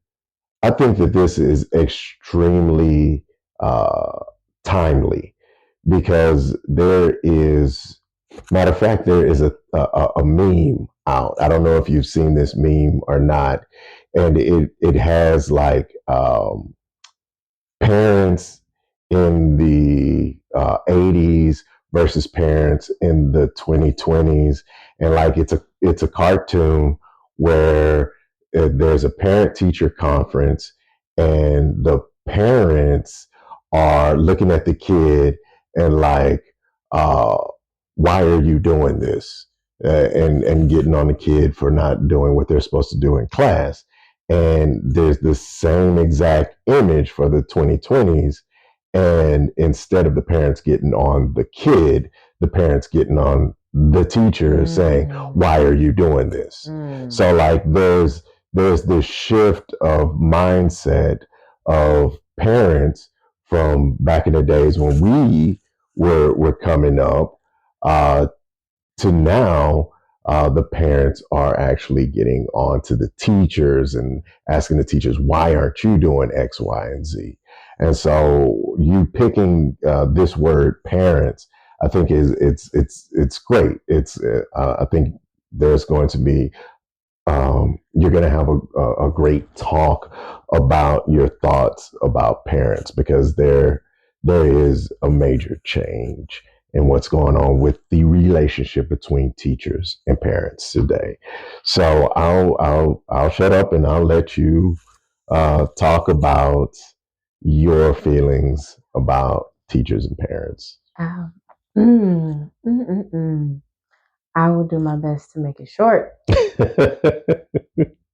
I think that this is extremely timely because there is, matter of fact, there is a meme out. I don't know if you've seen this meme or not. And it has like parents in the 80s versus parents in the 2020s. And like it's a cartoon where there's a parent-teacher conference and the parents are looking at the kid and like, why are you doing this? And getting on the kid for not doing what they're supposed to do in class. And there's the same exact image for the 2020s. And instead of the parents getting on the kid, the parents getting on the teacher saying, why are you doing this? So like there's this shift of mindset of parents from back in the days when we were coming up to now. The parents are actually getting on to the teachers and asking the teachers, why aren't you doing X, Y, and Z? And so you picking this word parents, I think it's great. I think there's going to be you're going to have a great talk about your thoughts about parents because there is a major change in what's going on with the relationship between teachers and parents today. So I'll shut up and I'll let you talk about your feelings about teachers and parents. I will do my best to make it short.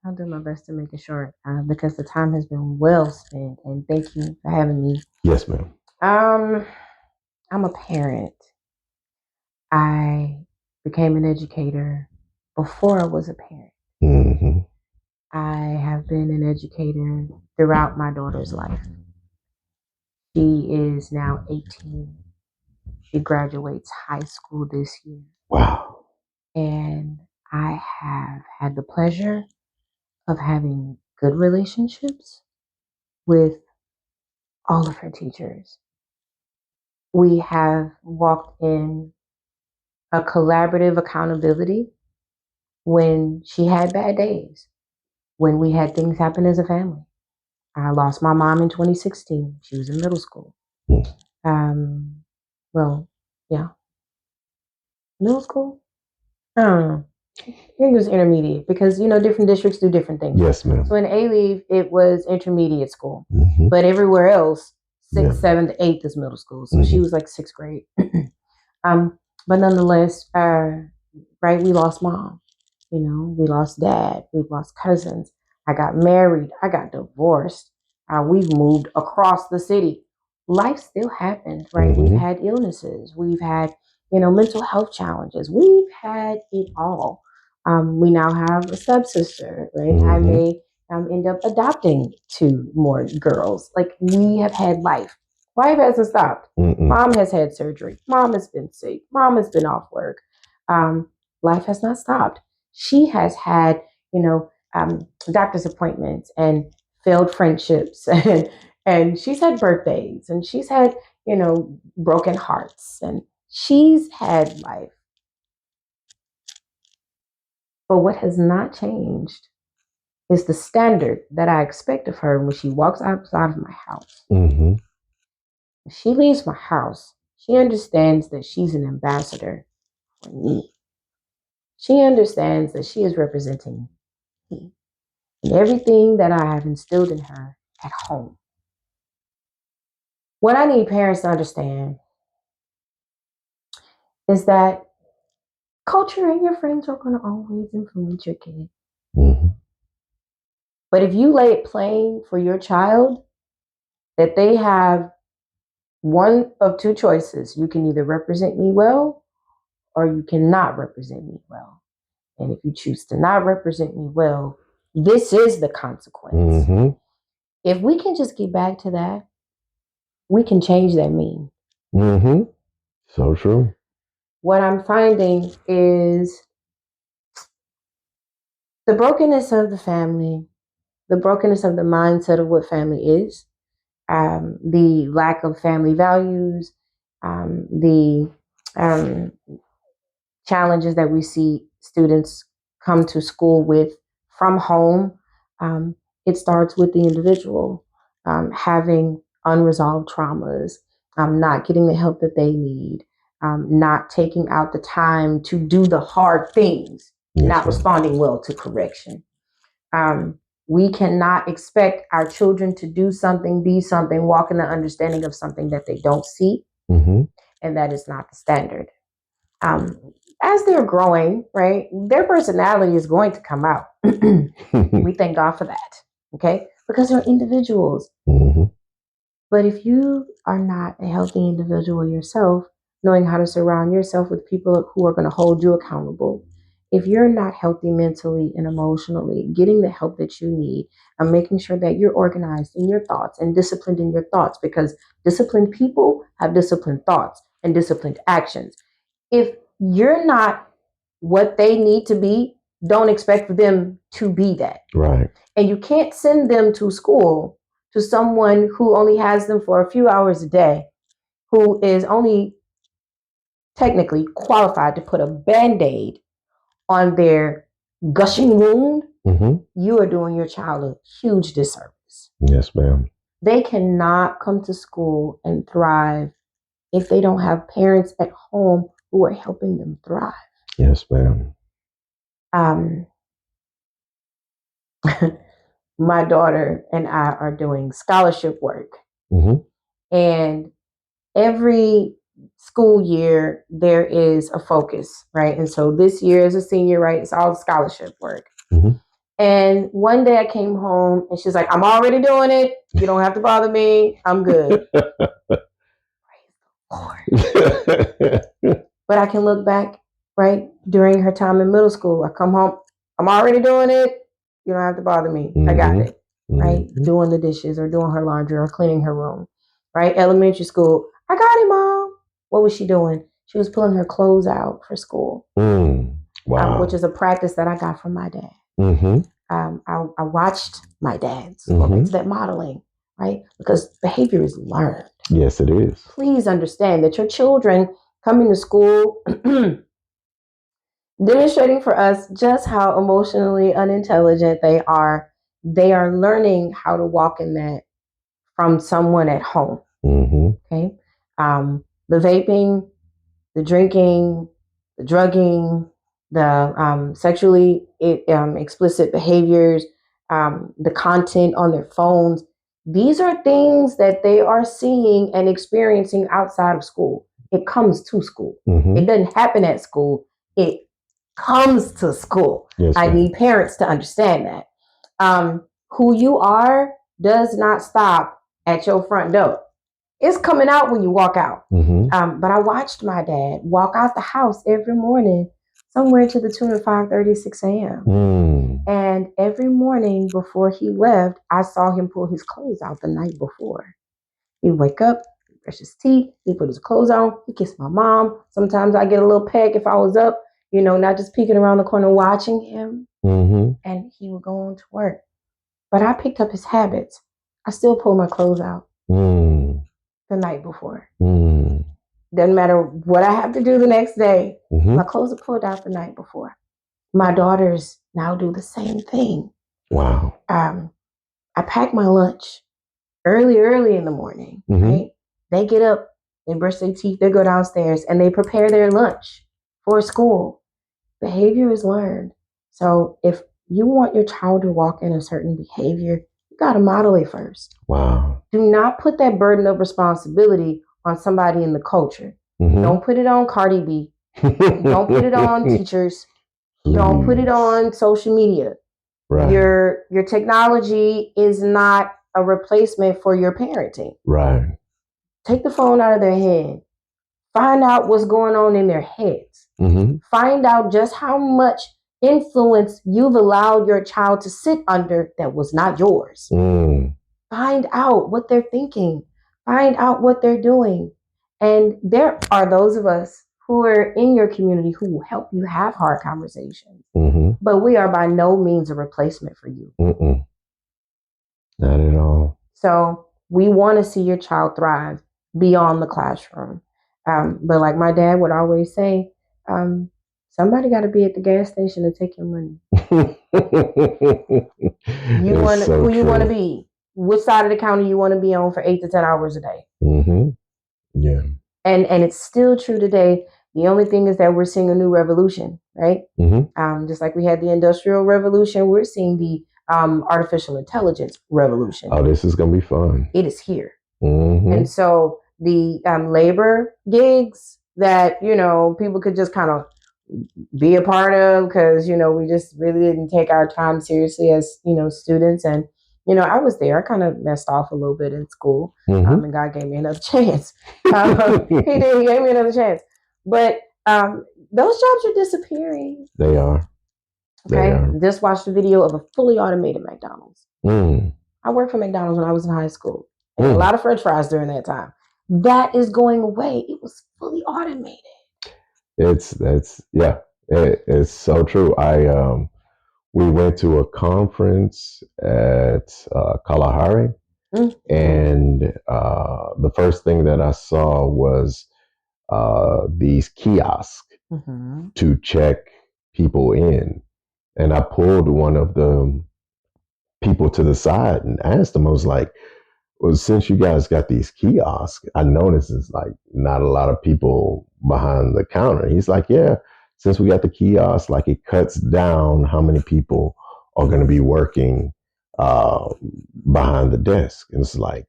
I'll do my best to make it short because the time has been well spent. And thank you for having me. Yes, ma'am. I'm a parent. I became an educator before I was a parent. Mm-hmm. I have been an educator throughout my daughter's life. She is now 18. She graduates high school this year. Wow. And I have had the pleasure of having good relationships with all of her teachers. We have walked in a collaborative accountability when she had bad days, when we had things happen as a family. I lost my mom in 2016. She was in middle school. Middle school? I don't know. I think it was intermediate because, different districts do different things. Yes, ma'am. So in A-Leave, it was intermediate school. Mm-hmm. But everywhere else, 6th, 7th, 8th is middle school. So she was like 6th grade. But nonetheless, right, we lost mom. We lost dad. We've lost cousins. I got married. I got divorced. We've moved across the city. Life still happens, right? Mm-hmm. We've had illnesses. We've had, mental health challenges. We've had it all. We now have a stepsister, right? Mm-hmm. I may end up adopting 2 more girls. Like, we have had life. Life hasn't stopped. Mom has had surgery. Mom has been sick. Mom has been off work. Life has not stopped. She has had, doctor's appointments and failed friendships and she's had birthdays and she's had, broken hearts and she's had life. But what has not changed is the standard that I expect of her when she walks outside of my house. Mm-hmm. When she leaves my house, she understands that she's an ambassador for me. She understands that she is representing me and everything that I have instilled in her at home. What I need parents to understand is that culture and your friends are going to always influence your kid. Mm-hmm. But if you lay it plain for your child that they have one of two choices, you can either represent me well or you cannot represent me well. And if you choose to not represent me well, this is the consequence. Mm-hmm. If we can just get back to that, we can change that meme. Mm-hmm. So true. What I'm finding is the brokenness of the family, the brokenness of the mindset of what family is, the lack of family values, the challenges that we see students come to school with from home. It starts with the individual having unresolved traumas, not getting the help that they need, not taking out the time to do the hard things, Yes, not ma'am. responding well to correction. We cannot expect our children to do something, be something, walk in the understanding of something that they don't see, Mm-hmm. and that is not the standard. As they're growing, right, their personality is going to come out. We thank God for that, okay? Because they're individuals. Mm-hmm. But if you are not a healthy individual yourself, knowing how to surround yourself with people who are going to hold you accountable, if you're not healthy mentally and emotionally, getting the help that you need and making sure that you're organized in your thoughts and disciplined in your thoughts, because disciplined people have disciplined thoughts and disciplined actions. If you're not what they need to be, don't expect for them to be that. Right. And you can't send them to school to someone who only has them for a few hours a day, who is only technically qualified to put a Band-Aid on their gushing wound. Mm-hmm. You are doing your child a huge disservice. Yes, ma'am. They cannot come to school and thrive if they don't have parents at home who are helping them thrive. Yes, ma'am. My daughter and I are doing scholarship work. Mm-hmm. And every school year, there is a focus, right? And so this year as a senior, right, it's all scholarship work. Mm-hmm. And one day I came home and she's like, I'm already doing it. You don't have to bother me. I'm good. But I can look back, right, during her time in middle school. I come home, I'm already doing it. You don't have to bother me. Mm-hmm. I got it, right? Mm-hmm. Doing the dishes or doing her laundry or cleaning her room, right? Elementary school, I got it, Mom. What was she doing? She was pulling her clothes out for school. Wow. Which is a practice that I got from my dad. Mm-hmm. I watched my dad's, Mm-hmm. going back to that modeling, right? Because behavior is learned. Yes, it is. Please understand that your children coming to school demonstrating for us just how emotionally unintelligent they are. They are learning how to walk in that from someone at home. Mm-hmm. Okay. The vaping, the drinking, the drugging, the sexually explicit behaviors, the content on their phones. These are things that they are seeing and experiencing outside of school. It comes to school. Mm-hmm. It doesn't happen at school. It comes to school. Yes, I ma'am. need parents to understand that. Who you are does not stop at your front door. It's coming out when you walk out. Mm-hmm. But I watched my dad walk out the house every morning, somewhere to the tune of 5:30, 6 a.m. And every morning before he left, I saw him pull his clothes out the night before. He'd wake up, brush his teeth, he'd put his clothes on, he'd kiss my mom. Sometimes I get a little peck if I was up, not just peeking around the corner watching him. Mm-hmm. And he would go on to work. But I picked up his habits. I still pull my clothes out the night before. Doesn't matter what I have to do the next day. Mm-hmm. My clothes are pulled out the night before. My daughters now do the same thing. Wow. I pack my lunch early in the morning, right? They get up, they brush their teeth, they go downstairs, and they prepare their lunch for school. Behavior is learned. So if you want your child to walk in a certain behavior, you got to model it first. Wow. Do not put that burden of responsibility on somebody in the culture. Don't put it on Cardi B. Don't put it on teachers. Don't put it on social media. Right. Your technology is not a replacement for your parenting. Right. Take the phone out of their hand. Find out what's going on in their heads. Mm-hmm. Find out just how much influence you've allowed your child to sit under that was not yours. Mm. Find out what they're thinking. Find out what they're doing. And there are those of us who are in your community who will help you have hard conversations. Mm-hmm. But we are by no means a replacement for you. Mm-mm. Not at all. So we want to see your child thrive beyond the classroom. But like my dad would always say, somebody got to be at the gas station to take your money. You want so who you true. want to be? Which side of the counter you want to be on for 8 to 10 hours a day? Mm-hmm. Yeah. And it's still true today. The only thing is that we're seeing a new revolution, right? Mm-hmm. Just like we had the Industrial Revolution, we're seeing the artificial intelligence revolution. Oh, this is gonna be fun. It is here. Mm-hmm. And so the labor gigs that, people could just kind of be a part of because, we just really didn't take our time seriously as, students. And, I was there. I kind of messed off a little bit in school. Mm-hmm. And God gave me another chance. He did. He gave me another chance. But those jobs are disappearing. They are. Okay. Just watched a video of a fully automated McDonald's. Mm. I worked for McDonald's when I was in high school. I ate a lot of French fries during that time. That is going away. It was fully automated. It's so true. We went to a conference at Kalahari, and the first thing that I saw was these kiosks to check people in, and I pulled one of the people to the side and asked them. I was like, well, since you guys got these kiosks, I noticed it's like not a lot of people behind the counter. He's like, yeah, since we got the kiosks, like it cuts down how many people are going to be working behind the desk. And it's like,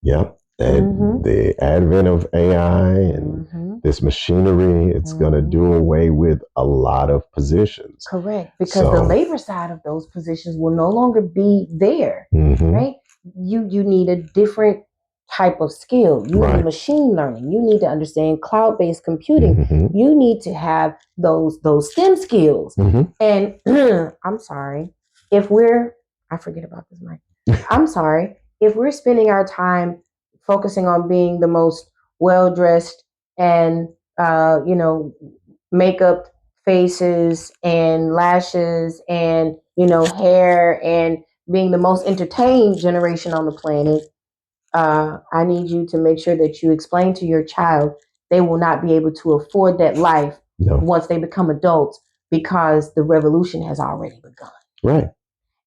yeah, and the advent of AI and this machinery, it's going to do away with a lot of positions. Correct, because the labor side of those positions will no longer be there, right? You need a different type of skill. You need machine learning. You need to understand cloud-based computing. You need to have those STEM skills. And I'm sorry, I forget about this mic. I'm sorry, if we're spending our time focusing on being the most well-dressed and, makeup, faces and lashes and, hair and being the most entertained generation on the planet, I need you to make sure that you explain to your child they will not be able to afford that life once they become adults because the revolution has already begun. Right.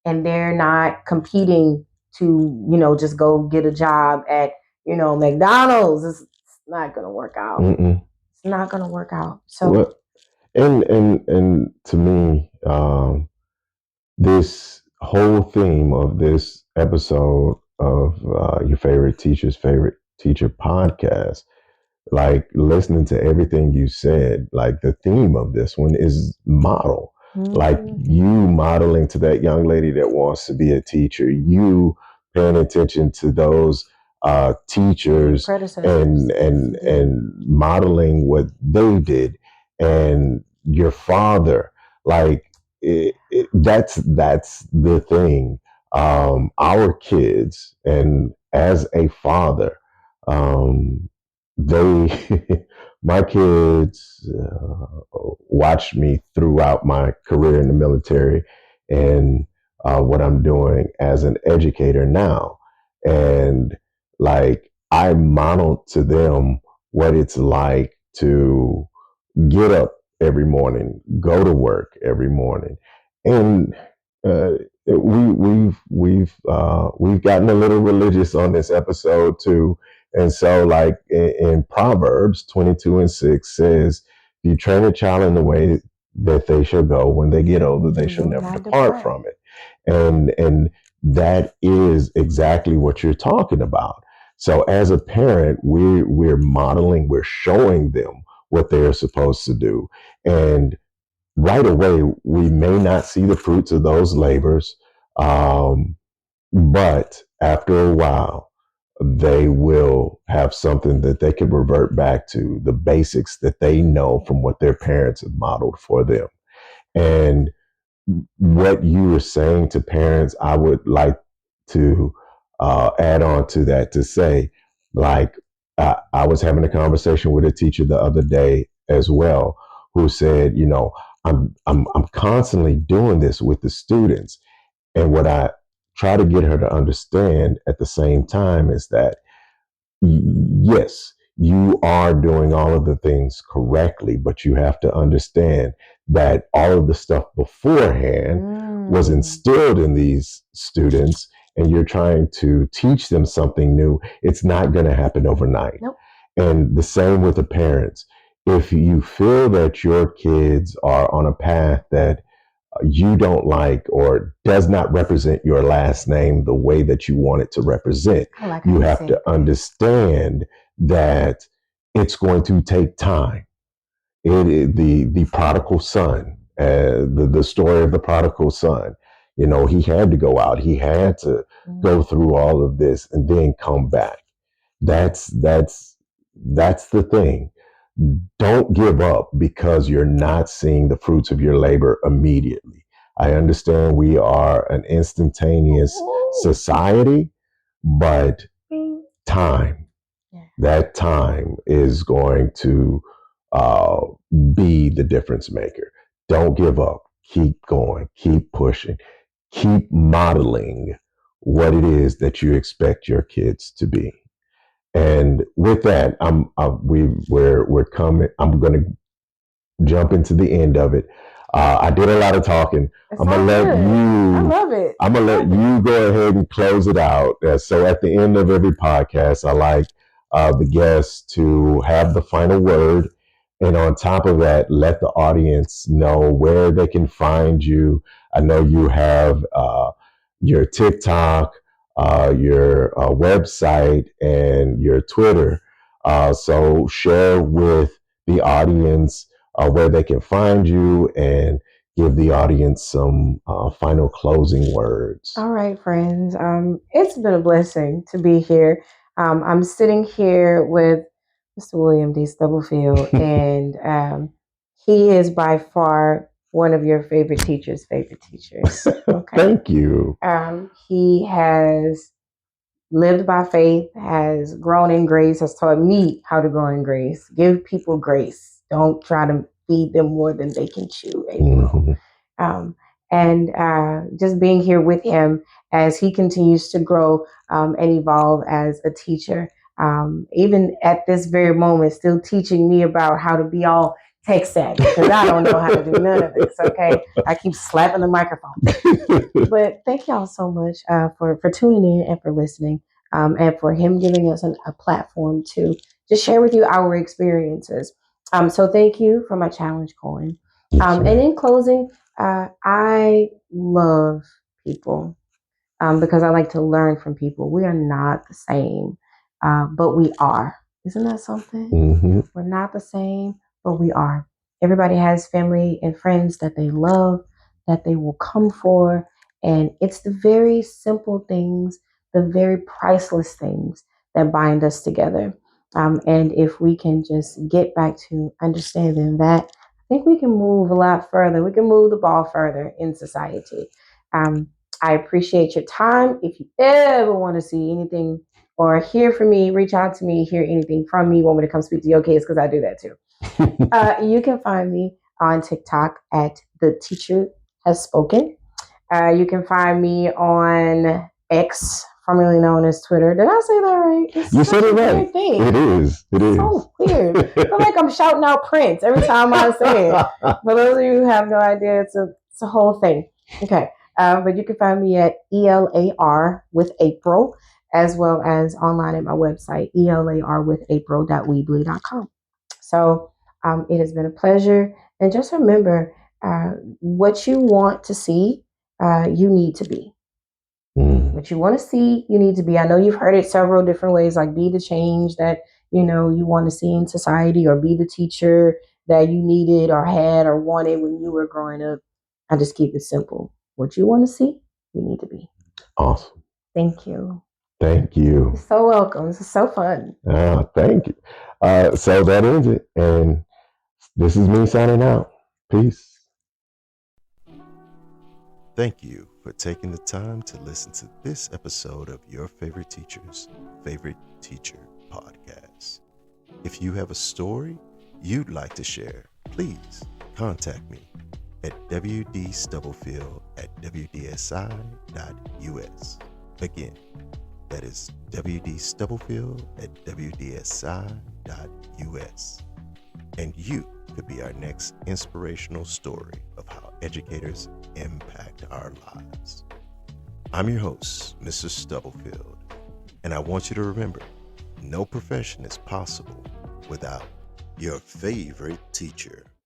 And they're not competing to, just go get a job at, McDonald's. It's not going to work out. It's not going to work out. So, well, and to me, this whole theme of this episode of your favorite teacher's favorite teacher podcast, like listening to everything you said, like the theme of this one is model. Like you modeling to that young lady that wants to be a teacher, you paying attention to those teachers and modeling what they did, and your father, like that's the thing. Our kids, and as a father, my kids watched me throughout my career in the military and what I'm doing as an educator now. And like I modeled to them what it's like to get up every morning, go to work every morning. And we've gotten a little religious on this episode too. And so like in Proverbs 22:6 says, you train a child in the way that they shall go. When they get older, they shall never depart from it. And that is exactly what you're talking about. So as a parent, we're modeling, we're showing them what they're supposed to do. And right away, we may not see the fruits of those labors, but after a while, they will have something that they can revert back to, the basics that they know from what their parents have modeled for them. And what you were saying to parents, I would like to add on to that to say, like, I was having a conversation with a teacher the other day as well, who said, you know, I'm constantly doing this with the students, and what I try to get her to understand at the same time is that yes, you are doing all of the things correctly, but you have to understand that all of the stuff beforehand was instilled in these students, and you're trying to teach them something new. It's not going to happen overnight. Nope. And the same with the parents. If you feel that your kids are on a path that you don't like or does not represent your last name the way that you want it to represent, you have to understand that it's going to take time. The prodigal son, the story of the prodigal son, you know, he had to go out, he had to go through all of this and then come back. That's the thing. Don't give up because you're not seeing the fruits of your labor immediately. I understand we are an instantaneous society, but time, that time is going to be the difference maker. Don't give up. Keep going. Keep pushing. Keep modeling what it is that you expect your kids to be. And with that, we're coming. I'm going to jump into the end of it. I did a lot of talking. I'm gonna let you. I love it. I'm gonna let you go ahead and close it out. So at the end of every podcast, I like the guests to have the final word, and on top of that, let the audience know where they can find you. I know you have your TikTok, your website, and your Twitter. So share with the audience where they can find you and give the audience some final closing words. All right, friends. It's been a blessing to be here. I'm sitting here with Mr. William D. Stubblefield, and he is by far one of your favorite teachers' favorite teachers. Okay. Thank you. He has lived by faith, has grown in grace, has taught me how to grow in grace. Give people grace. Don't try to feed them more than they can chew. April. And just being here with him as he continues to grow and evolve as a teacher. Even at this very moment, still teaching me about how to be all tech savvy, because I don't know how to do none of this. Okay, I keep slapping the microphone. But thank y'all so much for tuning in and for listening, and for him giving us a platform to just share with you our experiences. So thank you for my challenge coin. And in closing, I love people because I like to learn from people. We are not the same, but we are. Isn't that something? Mm-hmm. We're not the same, but we are. Everybody has family and friends that they love, that they will come for. And it's the very simple things, the very priceless things that bind us together. And if we can just get back to understanding that, I think we can move a lot further. We can move the ball further in society. I appreciate your time. If you ever want to see anything or hear from me, reach out to me, hear anything from me, want me to come speak to your kids, because I do that too. You can find me on TikTok at The Teacher Has Spoken. You can find me on X, formerly known as Twitter. Did I say that right? You said it right. Thing. It is. It is. So weird. I feel like I'm shouting out Prince every time I say it. For those of you who have no idea, it's a whole thing. Okay. But you can find me at ELAR with April, as well as online at my website, elarwithapril.weebly.com. So it has been a pleasure. And just remember, what you want to see, you need to be. What you want to see, you need to be. I know you've heard it several different ways, like be the change that you want to see in society, or be the teacher that you needed or had or wanted when you were growing up. I just keep it simple. What you want to see, you need to be. Awesome. Thank you. Thank you. You're so welcome. This is so fun. Thank you. So that ends it. And this is me signing out. Peace. Thank you for taking the time to listen to this episode of Your Favorite Teacher's Favorite Teacher podcast. If you have a story you'd like to share, please contact me at wdstubblefield@wdsi.us. Again, that is wdstubblefield@wdsi.us. And you could be our next inspirational story of how educators impact our lives. I'm your host, Mr. Stubblefield, and I want you to remember, no profession is possible without your favorite teacher.